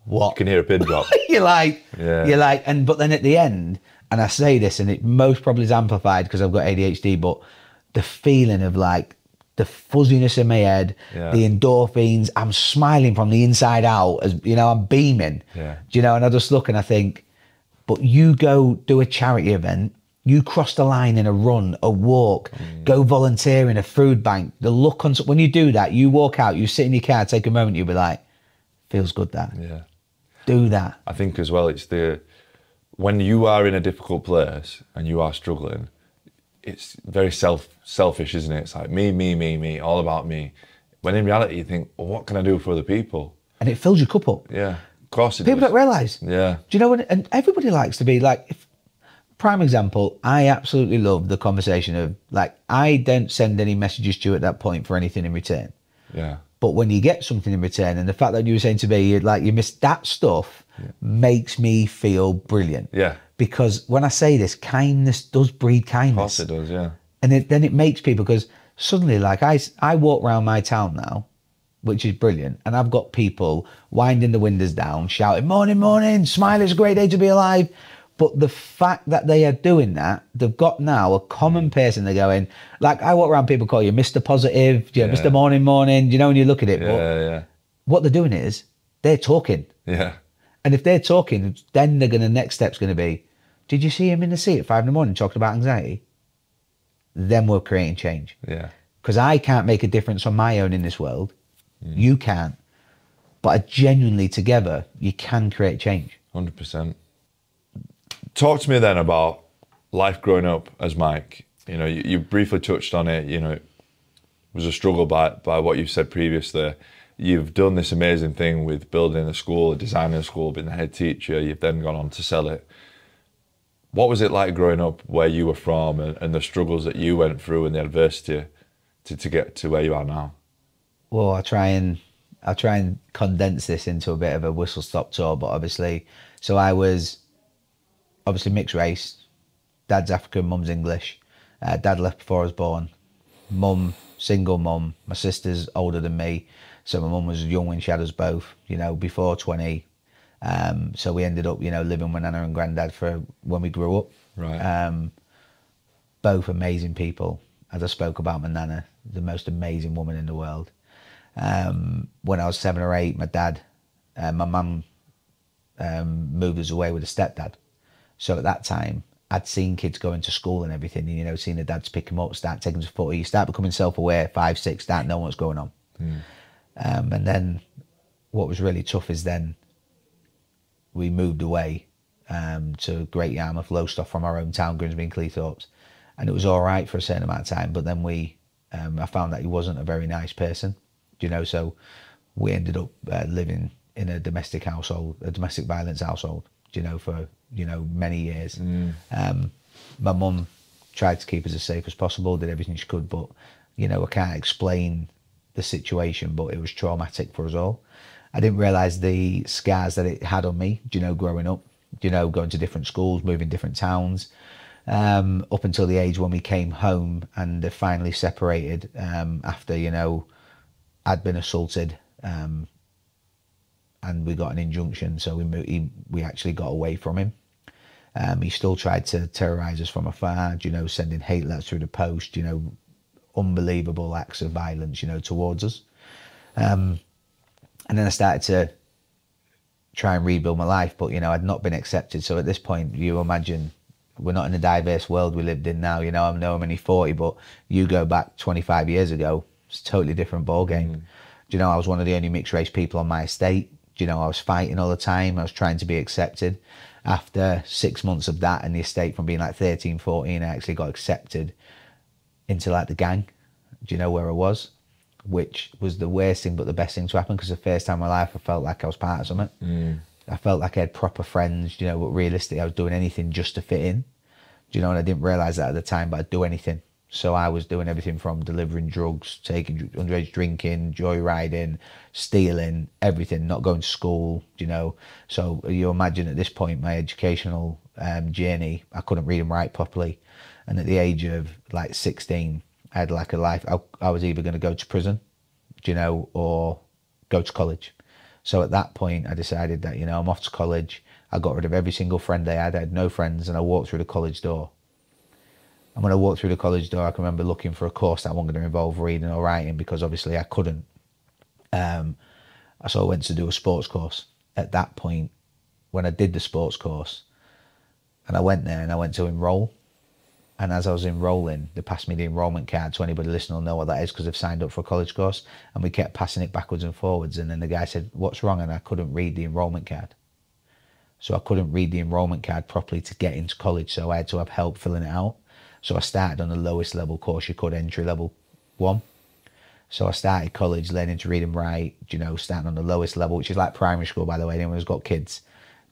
what? You can hear a pin drop. You're like, but then at the end, and I say this, and it most probably is amplified because I've got ADHD, but the feeling of like, the fuzziness in my head, the endorphins, I'm smiling from the inside out, as I'm beaming. And I just look and I think, but you go do a charity event, you cross the line in a run, a walk, go volunteer in a food bank. The look on, when you do that, you walk out, you sit in your car, take a moment, you'll be like, feels good that. Do that. I think as well, it's when you are in a difficult place and you are struggling, it's very selfish, isn't it? It's like me, all about me. When in reality, you think, well, what can I do for other people? And it fills your cup up. Yeah, of course it People does. don't realise. Yeah. Do you know what? And everybody likes to be like, prime example, I absolutely love the conversation of like, I don't send any messages to you at that point for anything in return. Yeah. But when you get something in return, and the fact that you were saying to me, you missed that stuff, makes me feel brilliant. Yeah. Because when I say this, kindness does breed kindness. Of course it does, yeah. And then it makes people, because suddenly, like I walk around my town now, which is brilliant, and I've got people winding the windows down, shouting, morning, morning, smile, it's a great day to be alive. But the fact that they are doing that, they've got now a common person. They're going, like, I walk around, people call you Mr. Positive, Mr. Morning, when you look at it. What they're doing is, they're talking. Yeah. And if they're talking, then next step's going to be, did you see him in the sea at 5 a.m. talking about anxiety? Then we're creating change. Yeah. Because I can't make a difference on my own in this world. You can't. But genuinely together, you can create change. 100%. Talk to me then about life growing up as Mike. You briefly touched on it. It was a struggle by what you said previously. You've done this amazing thing with building a school, designing a school, being the head teacher. You've then gone on to sell it. What was it like growing up where you were from, and the struggles that you went through and the adversity to get to where you are now? Well, I'll try and condense this into a bit of a whistle-stop tour, but obviously, so I was obviously mixed race. Dad's African, mum's English. Dad left before I was born. Mum, single mum. My sister's older than me, so my mum was young when she had us both, before 20. So we ended up, living with Nana and Granddad for when we grew up. Right. Both amazing people. As I spoke about my Nana, the most amazing woman in the world. When I was 7 or 8, my dad, my mum moved us away with a stepdad. So at that time, I'd seen kids going to school and everything, and, seeing the dads pick them up, start taking them to footy, start becoming self-aware, 5, 6, start knowing what's going on. And then what was really tough is then we moved away to Great Yarmouth, Lowestoft, from our hometown, Grimsby and Cleethorpes. And it was all right for a certain amount of time, but then I found that he wasn't a very nice person, so we ended up living in a domestic household, a domestic violence household, for, many years. My mum tried to keep us as safe as possible, did everything she could, but, I can't explain the situation, but it was traumatic for us all. I didn't realise the scars that it had on me, growing up, going to different schools, moving different towns, up until the age when we came home and they finally separated after, I'd been assaulted and we got an injunction, so we actually got away from him. He still tried to terrorise us from afar, sending hate letters through the post, unbelievable acts of violence, towards us. And then I started to try and rebuild my life, but, I'd not been accepted. So at this point, you imagine, we're not in a diverse world we lived in now. I'm only 40, but you go back 25 years ago, it's a totally different ball game. I was one of the only mixed race people on my estate. I was fighting all the time. I was trying to be accepted. After 6 months of that and the estate, from being like 13, 14, I actually got accepted into like the gang. Where I was? Which was the worst thing but the best thing to happen, because the first time in my life I felt like I was part of something. I felt like I had proper friends, but realistically I was doing anything just to fit in. And I didn't realise that at the time, but I'd do anything. So I was doing everything from delivering drugs, taking underage drinking, joyriding, stealing, everything, not going to school, you know. So you imagine at this point, my educational journey, I couldn't read and write properly. And at the age of like 16, I had like a life, I was either going to go to prison, you know, or go to college. So at that point, I decided that, you know, I'm off to college. I got rid of every single friend I had no friends, and I walked through the college door. And when I walked through the college door, I can remember looking for a course that wasn't going to involve reading or writing, because obviously I couldn't. So I went to do a sports course. At that point, when I did the sports course, and I went there and I went to enroll. And as I was enrolling, they passed me the enrollment card. So anybody listening will know what that is, because they've signed up for a college course. And we kept passing it backwards and forwards. And then the guy said, "What's wrong?" And I couldn't read the enrollment card. So I couldn't read the enrollment card properly to get into college. So I had to have help filling it out. So I started on the lowest level course you could, entry level 1. So I started college learning to read and write, you know, starting on the lowest level, which is like primary school, by the way. Anyone who's got kids,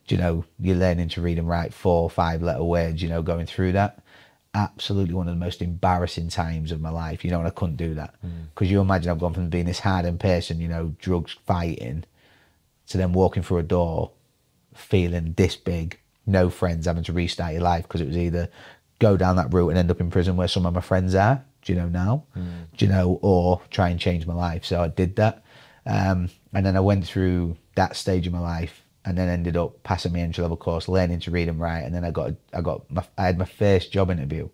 you know, you're learning to read and write 4 or 5 letter words, you know, going through that. Absolutely one of the most embarrassing times of my life, you know, and I couldn't do that. Because you imagine I've gone from being this hardened person, you know, drugs, fighting, to then walking through a door, feeling this big, no friends, having to restart your life, because it was either go down that route and end up in prison where some of my friends are, do you know, now, do you know, or try and change my life. So I did that. And then I went through that stage of my life, and then ended up passing my entry level course, learning to read and write. And then I had my first job interview,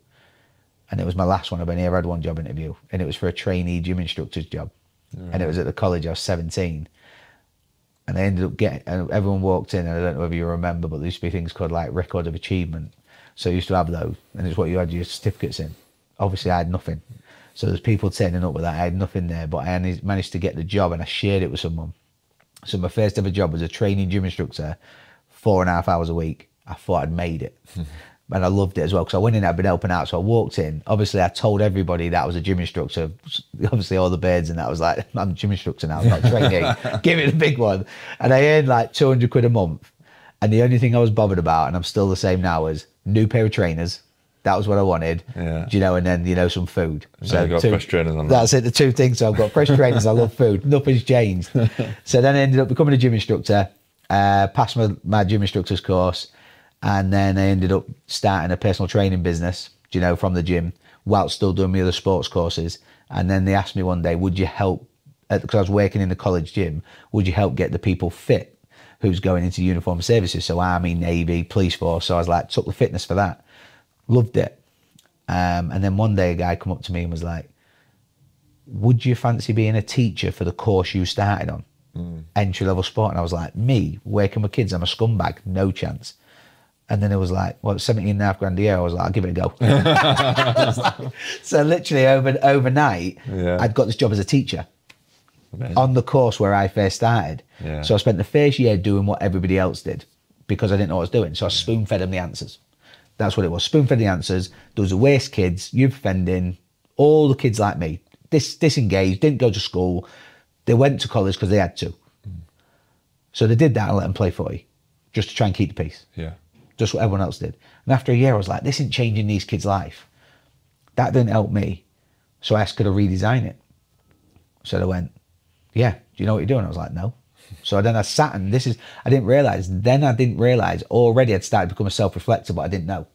and it was my last one. I've only ever had one job interview, and it was for a trainee gym instructor's job. And it was at the college. I was 17. And I ended up and everyone walked in, and I don't know whether you remember, but there used to be things called like record of achievement. So I used to have those, and it's what you had your certificates in. Obviously, I had nothing. So there's people turning up with that. I had nothing there, but I managed to get the job, and I shared it with someone. So my first ever job was a training gym instructor, 4.5 hours a week. I thought I'd made it. And I loved it as well, because I went in, I'd been helping out. So I walked in. Obviously, I told everybody that I was a gym instructor. Obviously, all the birds, and that was like, I'm a gym instructor now, I'm not training. Give it a big one. And I earned like 200 quid a month. And the only thing I was bothered about, and I'm still the same now, is new pair of trainers. That was what I wanted, you know, and then, you know, some food. So you got fresh trainers on that. That's it, the 2 things. So I've got fresh trainers, I love food. Nothing's changed. So then I ended up becoming a gym instructor, passed my gym instructor's course, and then I ended up starting a personal training business, you know, from the gym, while still doing my other sports courses. And then they asked me one day, would you help, because I was working in the college gym, would you help get the people fit who's going into uniform services? So Army, Navy, police force. So I was like, took the fitness for that. Loved it. And then one day a guy come up to me and was like, would you fancy being a teacher for the course you started on? Entry level sport. And I was like, me, working with kids, I'm a scumbag, no chance. And then it was like, well, 17.5 grand a year. I was like, I'll give it a go. So literally overnight, I'd got this job as a teacher. Amazing. On the course where I first started. So I spent the first year doing what everybody else did, because I didn't know what I was doing. So I spoon fed them the answers. That's what it was. Spoon fed the answers. There was the waste kids, youth offending, all the kids like me, disengaged, didn't go to school. They went to college because they had to. So they did that and let them play footy, just to try and keep the peace. Just what everyone else did. And after a year, I was like, this isn't changing these kids' life. That didn't help me. So I asked, could I redesign it? So they went, yeah, do you know what you're doing? I was like, no. So then I sat, and I didn't realise already I'd started to become a self-reflector, but I didn't know.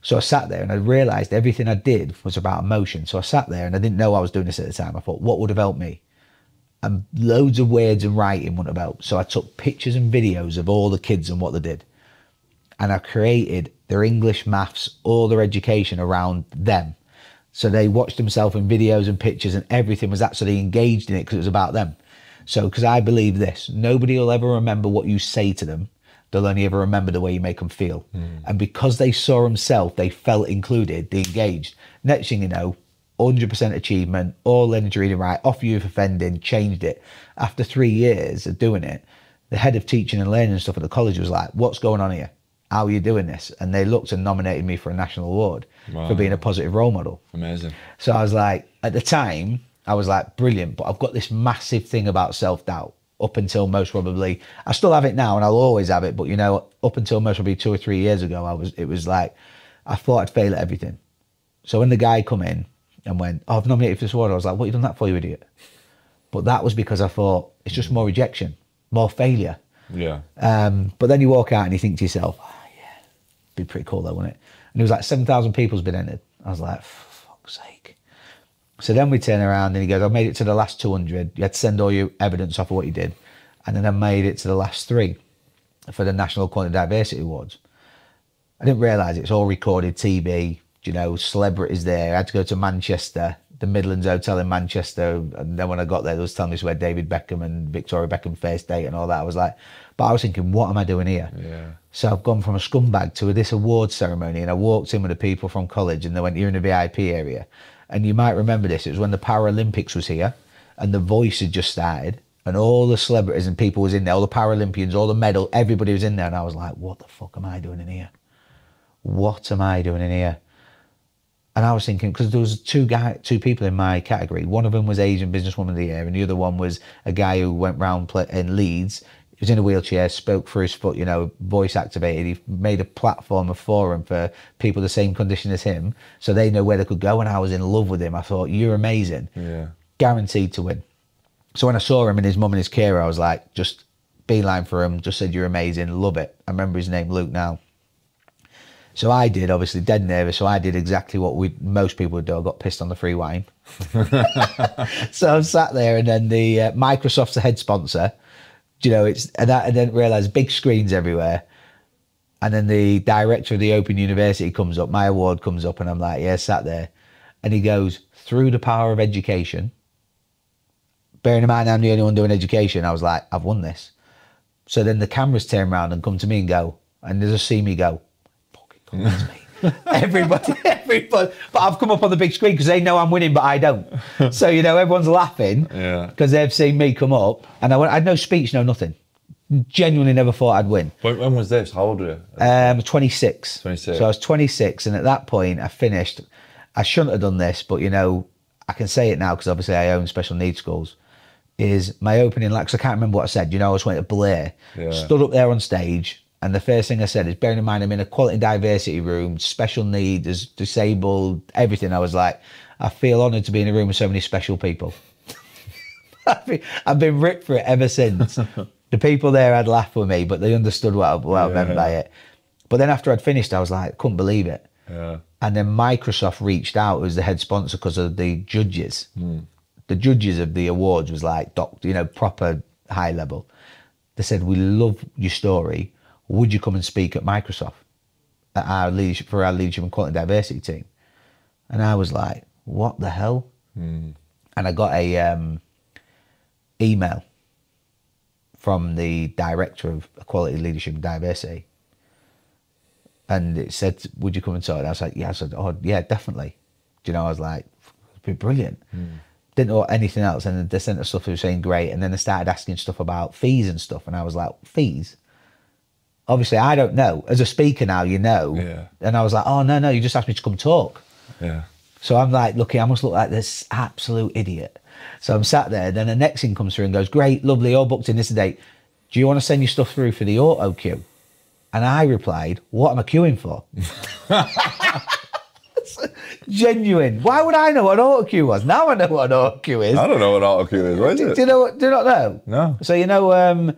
So I sat there and I realised everything I did was about emotion. So I sat there and I didn't know I was doing this at the time. I thought, what would have helped me? And loads of words and writing wouldn't have helped. So I took pictures and videos of all the kids and what they did. And I created their English, maths, all their education around them. So they watched themselves in videos and pictures, and everything was actually engaged in it because it was about them. So, because I believe this, nobody will ever remember what you say to them. They'll only ever remember the way you make them feel. And because they saw themselves, they felt included, they engaged. Next thing you know, 100% achievement, all learning to read and write, off youth offending, changed it. After 3 years of doing it, the head of teaching and learning and stuff at the college was like, what's going on here? How are you doing this? And they looked and nominated me for a national award for being a positive role model. Amazing. So I was like, at the time, I was like, brilliant, but I've got this massive thing about self-doubt up until most probably, I still have it now and I'll always have it, but you know, up until most probably 2 or 3 years ago, it was like, I thought I'd fail at everything. So when the guy come in and went, "Oh, I've nominated for this award," I was like, "What you done that for, you idiot?" But that was because I thought it's just more rejection, more failure. Yeah. But then you walk out and you think to yourself, "Oh yeah, be pretty cool though, wouldn't it?" And it was like 7,000 people's been entered. I was like, "For fuck's sake." So then we turn around and he goes, "I made it to the last 200. You had to send all your evidence off of what you did." And then I made it to the last 3 for the National Equality and Diversity Awards. I didn't realise it's all recorded TV, you know, celebrities there. I had to go to Manchester, the Midlands Hotel in Manchester. And then when I got there, they was telling me where David Beckham and Victoria Beckham first date and all that. I was like, but I was thinking, what am I doing here? Yeah. So I've gone from a scumbag to this award ceremony, and I walked in with the people from college and they went, "You're in the VIP area." And you might remember this, it was when the Paralympics was here and The Voice had just started and all the celebrities and people was in there, all the Paralympians, all the medal, everybody was in there. And I was like, what the fuck am I doing in here? What am I doing in here? And I was thinking, because there was two people in my category. One of them was Asian Businesswoman of the Year and the other one was a guy who went round in Leeds. He was in a wheelchair, spoke for his foot, you know, voice activated. He made a platform, a forum for people the same condition as him, so they know where they could go. And I was in love with him. I thought, you're amazing. Yeah. Guaranteed to win. So when I saw him and his mum and his carer, I was like, just beeline for him, just said, "You're amazing, love it." I remember his name, Luke, now. So I did, obviously dead nervous, so I did exactly what most people would do. I got pissed on the free wine. So I sat there, and then the Microsoft's the head sponsor. You know, I didn't realise big screens everywhere. And then the director of the Open University comes up, my award comes up, and I'm like, yeah, sat there. And he goes, "Through the power of education." Bearing in mind I'm the only one doing education, I was like, I've won this. So then the cameras turn around and come to me and go, and they just see me go, "Fucking come on, it's me." everybody. But I've come up on the big screen because they know I'm winning, but I don't. So, you know, everyone's laughing because they've seen me come up. And I had no speech, no nothing. Genuinely never thought I'd win. When was this? How old were you? 26. 26. So I was 26, and at that point I finished. I shouldn't have done this, but, you know, I can say it now because obviously I own special needs schools. Is my opening, like, 'cause I can't remember what I said. You know, I was waiting to blare. Yeah. Stood up there on stage. And the first thing I said is, bearing in mind I'm in a quality and diversity room, special needs, disabled, everything. I was like, I feel honoured to be in a room with so many special people. I've been ripped for it ever since. The people there had laughed with me, but they understood what I meant by it. But then after I'd finished, I was like, couldn't believe it. Yeah. And then Microsoft reached out as the head sponsor because of the judges. The judges of the awards was like, you know, proper high level. They said, "We love your story. Would you come and speak at Microsoft at our leadership and quality and diversity team?" And I was like, what the hell? And I got a email from the director of equality, leadership and diversity. And it said, "Would you come and talk?" And I was like, yeah. I said, "Oh yeah, definitely." Do you know, I was like, it'd be brilliant. Didn't know anything else. And they sent us stuff who was saying great. And then they started asking stuff about fees and stuff. And I was like, fees? Obviously, I don't know. As a speaker now, you know. Yeah. And I was like, oh, no, you just asked me to come talk. Yeah. So I'm like, looking, I must look like this absolute idiot. So I'm sat there. Then the next thing comes through and goes, "Great, lovely, all booked in this date. Do you want to send your stuff through for the auto queue?" And I replied, "What am I queuing for?" Genuine. Why would I know what an auto queue was? Now I know what an auto queue is. I don't know what an auto queue is. What is it? Do you not know? No. So, you know,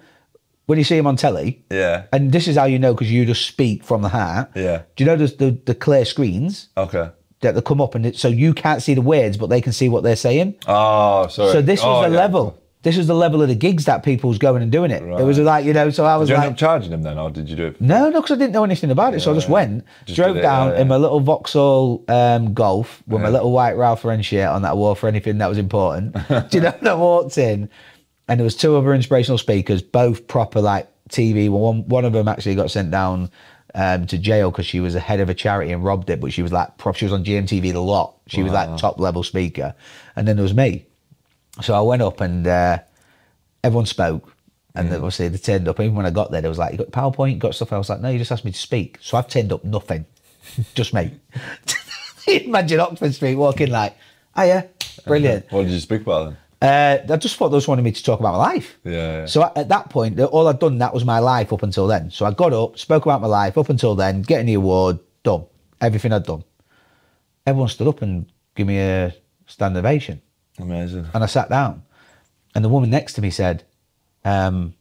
when you see him on telly, and this is how you know because you just speak from the heart. Yeah. Do you know the clear screens? Okay. That they come up and so you can't see the words, but they can see what they're saying. Oh, sorry. So this was the level. This was the level of the gigs that people was going and doing it. Right. It was like, you know, so I was did you like... end up charging them then, or did you do it? No, because I didn't know anything about it. So I just went, drove down in my little Vauxhall Golf with my little white Ralph Lauren shirt on that I wore for anything that was important. Do you know, and I walked in and there was 2 other inspirational speakers, both proper like TV. One of them actually got sent down to jail because she was a head of a charity and robbed it, but she was like, she was on GMTV a lot. She was like top level speaker. And then there was me. So I went up and everyone spoke, and obviously they turned up. Even when I got there, they was like, "You got PowerPoint, you got stuff?" I was like, "No, you just asked me to speak." So I've turned up nothing, just me. Imagine Oxford Street walking like, "Oh yeah, brilliant." What did you speak about then? I just thought they just wanted me to talk about my life. Yeah. So at that point, all I'd done, that was my life up until then. So I got up, spoke about my life up until then, getting the award, done. Everything I'd done. everyone stood up and gave me a stand ovation. Amazing. And I sat down, and the woman next to me said, are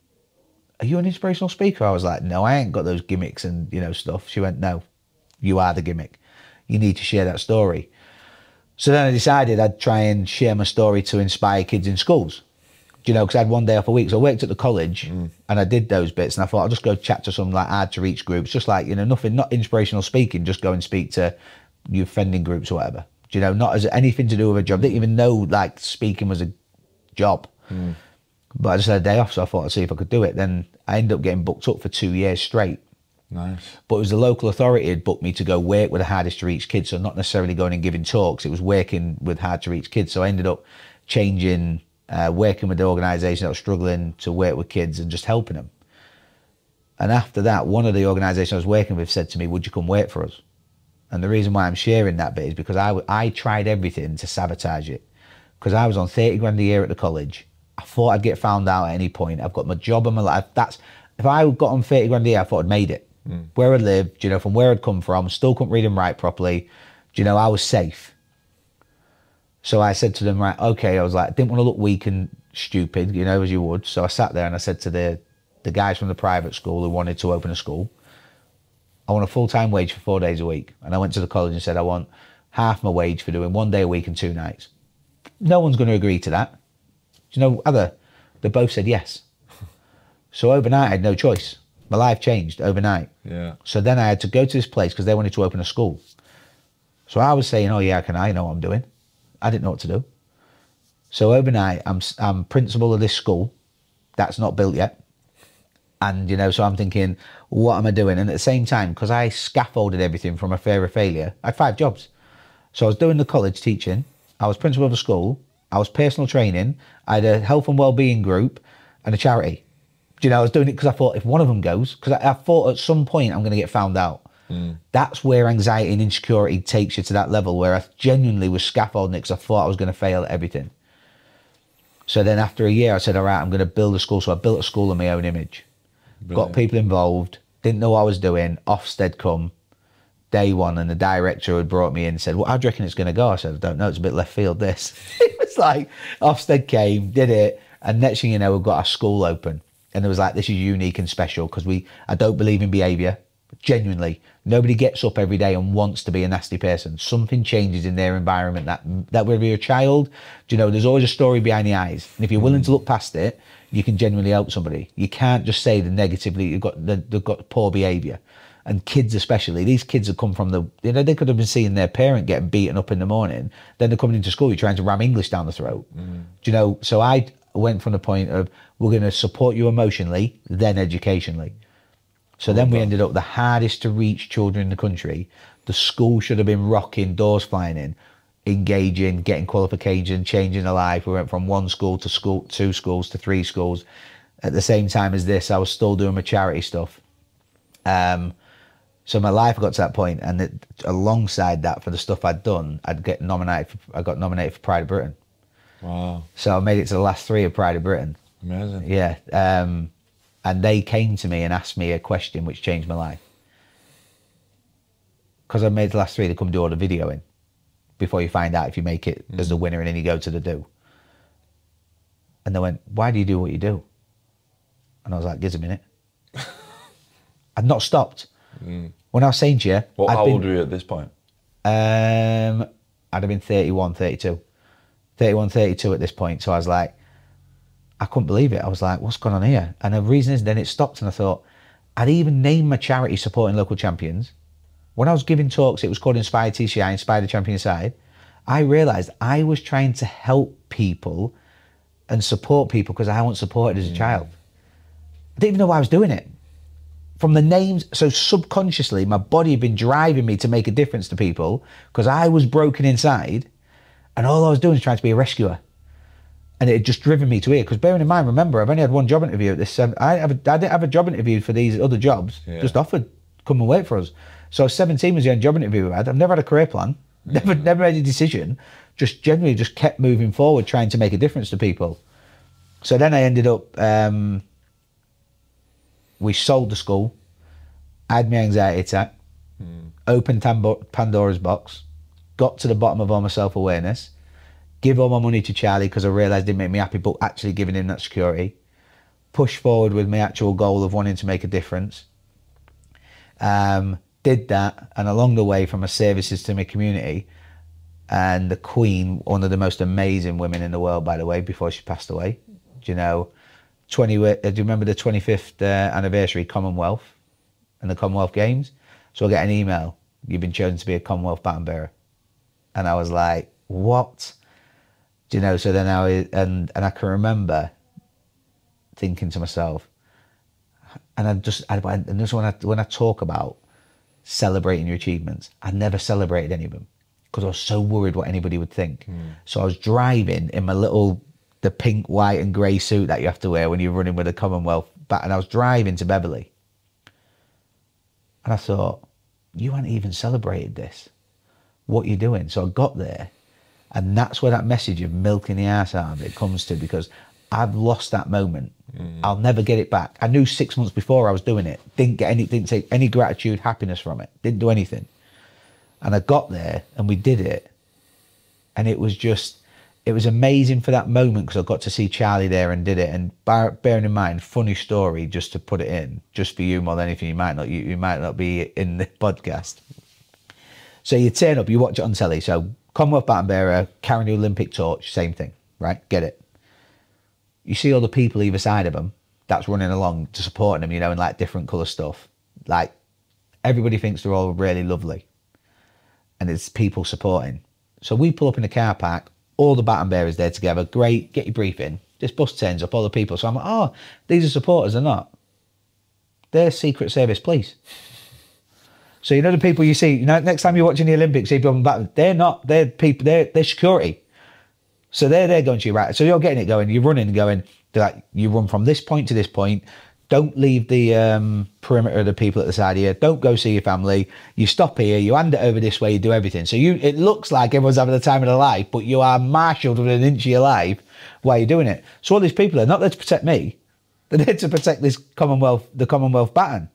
you an inspirational speaker? I was like, no, I ain't got those gimmicks and, you know, stuff. She went, no, you are the gimmick. You need to share that story. So then I decided I'd try and share my story to inspire kids in schools. You know, because I had one day off a week. So I worked at the college and I did those bits, and I thought I'll just go chat to some like hard to reach groups, just like, you know, nothing, not inspirational speaking, just go and speak to your offending groups or whatever. You know, not as anything to do with a job. Didn't even know like speaking was a job. But I just had a day off, so I thought I'd see if I could do it. Then I ended up getting booked up for 2 years straight. Nice. But it was the local authority had booked me to go work with the hardest to reach kids. So not necessarily going and giving talks, it was working with hard to reach kids. So I ended up changing, working with the organisation that was struggling to work with kids and just helping them. And after that, one of the organisations I was working with said to me, would you come work for us? And the reason why I'm sharing that bit is because I tried everything to sabotage it. Because I was on 30 grand a year at the college. I thought I'd get found out at any point. I've got my job and my life. If I got on 30 grand a year, I thought I'd made it. Where I lived, you know, from where I'd come from, still couldn't read and write properly. You know, I was safe. So I said to them, right, okay, I was like, I didn't want to look weak and stupid, you know, as you would. So I sat there and I said to the guys from the private school who wanted to open a school, I want a full-time wage for 4 days a week. And I went to the college and said, I want half my wage for doing 1 day a week and 2 nights. No one's going to agree to that. You know, they both said yes. So overnight, I had no choice. My life changed overnight. Yeah. So then I had to go to this place because they wanted to open a school. So I was saying, oh yeah, I know what I'm doing. I didn't know what to do. So overnight, I'm principal of this school. That's not built yet. And, you know, so I'm thinking, what am I doing? And at the same time, because I scaffolded everything from a fear of failure, I had 5 jobs. So I was doing the college teaching. I was principal of a school. I was personal training. I had a health and wellbeing group and a charity. You know, I was doing it because I thought if one of them goes, because I thought at some point I'm going to get found out. That's where anxiety and insecurity takes you to that level where I genuinely was scaffolding it because I thought I was going to fail at everything. So then after a year, I said, all right, I'm going to build a school. So I built a school in my own image. Brilliant. Got people involved, didn't know what I was doing. Ofsted come day one, and the director had brought me in and said, well, how do you reckon it's going to go? I said, I don't know, it's a bit left field, this. It was like, Ofsted came, did it, and next thing you know, we've got our school open. And it was like, this is unique and special because I don't believe in behaviour. Genuinely, nobody gets up every day and wants to be a nasty person. Something changes in their environment that whether you're a child, you know, there's always a story behind the eyes. And if you're willing to look past it, you can genuinely help somebody. You can't just say the negatively, they've got poor behaviour. And kids especially, these kids have come from you know, they could have been seeing their parent getting beaten up in the morning. Then they're coming into school, you're trying to ram English down the throat. Do you know, so I went from the point of, we're going to support you emotionally, then educationally. So then we ended up the hardest to reach children in the country. The school should have been rocking, doors flying in, engaging, getting qualification, changing their life. We went from 1 school to 2 schools to 3 schools. At the same time as this, I was still doing my charity stuff. So my life got to that point, and alongside that, for the stuff I'd done, I got nominated for Pride of Britain. Wow. So I made it to the last 3 of Pride of Britain. Amazing. Yeah. And they came to me and asked me a question which changed my life. Because I made the last 3, they come do all the videoing before you find out if you make it as the winner, and then you go to the do. And they went, why do you do what you do? And I was like, give us a minute. I'd not stopped. When I was saying to you... How old were you at this point? I'd have been 31, 32. 31, 32 at this point. So I was like, I couldn't believe it. I was like, what's going on here? And the reason is then it stopped, and I thought, I'd even named my charity supporting local champions. When I was giving talks, it was called Inspire TCI, Inspire the Champion Side. I realised I was trying to help people and support people because I wasn't supported as a child. I didn't even know why I was doing it. From the names, so subconsciously, my body had been driving me to make a difference to people because I was broken inside, and all I was doing was trying to be a rescuer. And it had just driven me to here. Because bearing in mind, remember, I've only had 1 job interview at this. I didn't have a job interview for these other jobs. Yeah. Just offered, come and wait for us. So 17 was the only job interview I had. I've never had a career plan. Never made a decision. Just generally just kept moving forward, trying to make a difference to people. So then I ended up, we sold the school. I had my anxiety attack. Opened Pandora's box. got to the bottom of all my self-awareness, give all my money to Charlie because I realised it didn't make me happy, but actually giving him that security, push forward with my actual goal of wanting to make a difference. Did that, and along the way, from my services to my community, and the Queen, one of the most amazing women in the world, by the way, before she passed away. Do you know, do you remember the 25th anniversary Commonwealth and the Commonwealth Games? So I get an email, you've been chosen to be a Commonwealth baton bearer. And I was like, what? Do you know, so then and I can remember thinking to myself, and when I talk about celebrating your achievements, I never celebrated any of them because I was so worried what anybody would think. So I was driving in my the pink, white and grey suit that you have to wear when you're running with a Commonwealth bat, and I was driving to Beverley. And I thought, you haven't even celebrated this. What are you doing? So I got there, and that's where that message of milking the arse out of it comes to, because I've lost that moment. I'll never get it back. I knew 6 months before I was doing it. Didn't take any gratitude, happiness from it. Didn't do anything. And I got there and we did it. And it was amazing for that moment because I got to see Charlie there and did it. And bearing in mind, funny story, just to put it in, just for you more than anything, you might not be in the podcast. So you turn up, you watch it on telly. So Commonwealth baton bearer, carrying the Olympic torch, same thing, right? Get it. You see all the people either side of them that's running along to support them, you know, in like different colour stuff. Like everybody thinks they're all really lovely and it's people supporting. So we pull up in the car park, all the baton bearers there together. Great, get your briefing. This bus turns up, all the people. So I'm like, oh, these are supporters. They're not. They're Secret Service police. So you know the people you see, you know, next time you're watching the Olympics, they're not, they're people, they're security. So they're there going to you, right? So you're getting it going, you're running and going, like, you run from this point to this point. Don't leave the perimeter of the people at the side of you. Don't go see your family. You stop here, you hand it over this way, you do everything. So it looks like everyone's having the time of their life, but you are marshalled within an inch of your life while you're doing it. So all these people are not there to protect me. They're there to protect the Commonwealth baton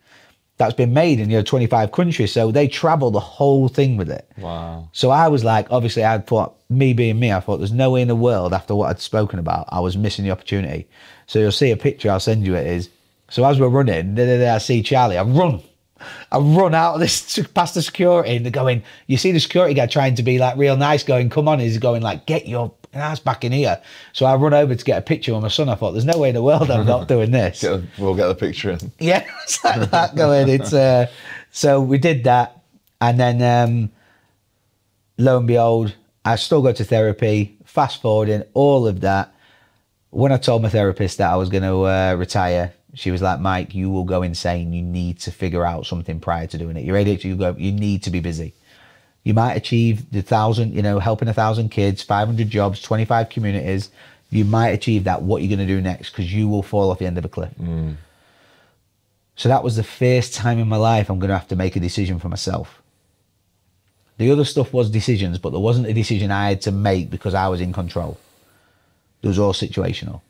that's been made in 25 countries. So they travel the whole thing with it. Wow. So I was like, obviously I thought, me being me, I thought there's no way in the world after what I'd spoken about, I was missing the opportunity. So you'll see a picture, I'll send you it is. So as we're running, I see Charlie, I run out of this, past the security, and they're going, you see the security guy trying to be like real nice going, come on, he's going like, get your ass back in here. So I run over to get a picture with my son. I thought, there's no way in the world I'm not doing this. We'll get the picture in. Yeah, it's like that going. So we did that, and then lo and behold, I still go to therapy, fast forwarding all of that. When I told my therapist that I was going to retire, she was like, Mike, you will go insane. You need to figure out something prior to doing it. You're ADHD, you need to be busy. You might achieve the 1,000, helping 1,000 kids, 500 jobs, 25 communities. You might achieve that. What you're going to do next, because you will fall off the end of a cliff. So that was the first time in my life I'm going to have to make a decision for myself. The other stuff was decisions, but there wasn't a decision I had to make because I was in control. It was all situational.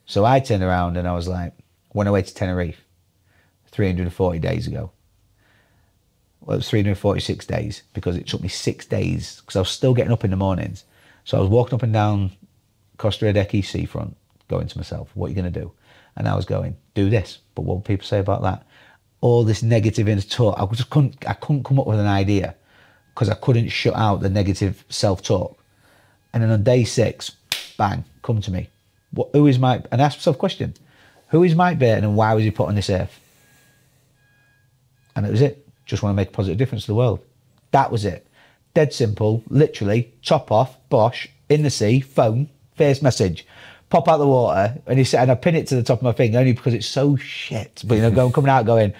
So I turned around and I was like, went away to Tenerife 340 days ago. Well, it was 346 days because it took me 6 days because I was still getting up in the mornings. So I was walking up and down Costa Rica seafront going to myself, what are you going to do? And I was going, do this. But what will people say about that? All this negative inner talk. I couldn't come up with an idea because I couldn't shut out the negative self-talk. And then on day 6, bang, come to me. Who is Mike? And ask myself a question. Who is Mike Burton and why was he put on this earth? And it was it. Just want to make a positive difference to the world. That was it. Dead simple, literally, top off, bosh, in the sea, phone, first message, pop out the water, and I pin it to the top of my finger only because it's so shit. But coming out going,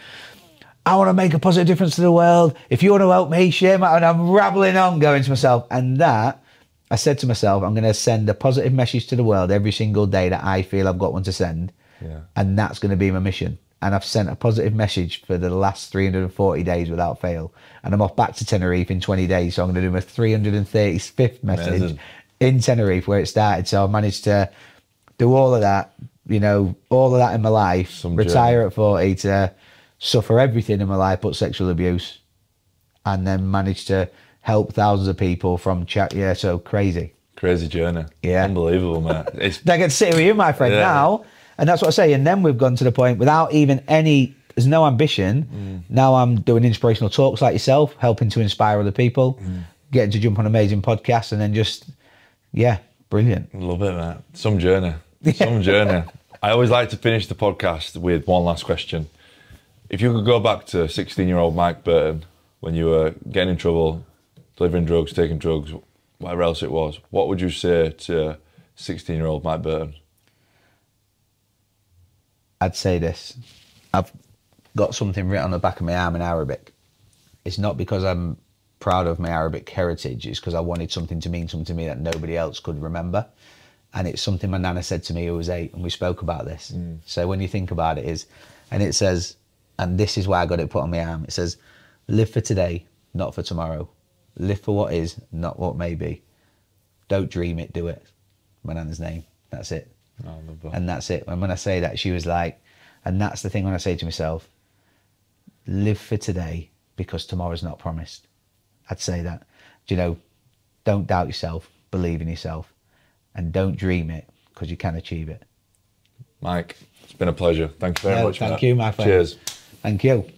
I want to make a positive difference to the world. If you want to help me, share my, and I'm rabbling on going to myself. And that, I said to myself, I'm going to send a positive message to the world every single day that I feel I've got one to send. Yeah. And that's going to be my mission. And I've sent a positive message for the last 340 days without fail. And I'm off back to Tenerife in 20 days. So I'm going to do my 335th message in Tenerife where it started. So I managed to do all of that, all of that in my life, retire at 40 to suffer everything in my life but sexual abuse, and then manage to help thousands of people from chat. Yeah, so crazy. Crazy journey. Yeah. Unbelievable, mate. It's I can sit with you, my friend, now. And that's what I say. And then we've gone to the point without even there's no ambition. Now I'm doing inspirational talks like yourself, helping to inspire other people, getting to jump on amazing podcasts, and then just, brilliant. Love it, mate. Some journey. Some journey. I always like to finish the podcast with one last question. If you could go back to 16-year-old Mike Burton when you were getting in trouble, delivering drugs, taking drugs, whatever else it was, what would you say to 16-year-old Mike Burton? I'd say this. I've got something written on the back of my arm in Arabic. It's not because I'm proud of my Arabic heritage. It's because I wanted something to mean something to me that nobody else could remember. And it's something my nana said to me who was 8, and we spoke about this. So when you think about it and it says, and this is why I got it put on my arm, it says, live for today, not for tomorrow. Live for what is, not what may be. Don't dream it, do it. My nana's name. That's it. Oh, I love that. And that's it. And when I say that, she was like, and that's the thing when I say to myself, live for today because tomorrow's not promised. I'd say that. Don't doubt yourself, believe in yourself, and don't dream it because you can achieve it. Mike, it's been a pleasure. Thank you very much. Thank you, my friend. Cheers. Thank you.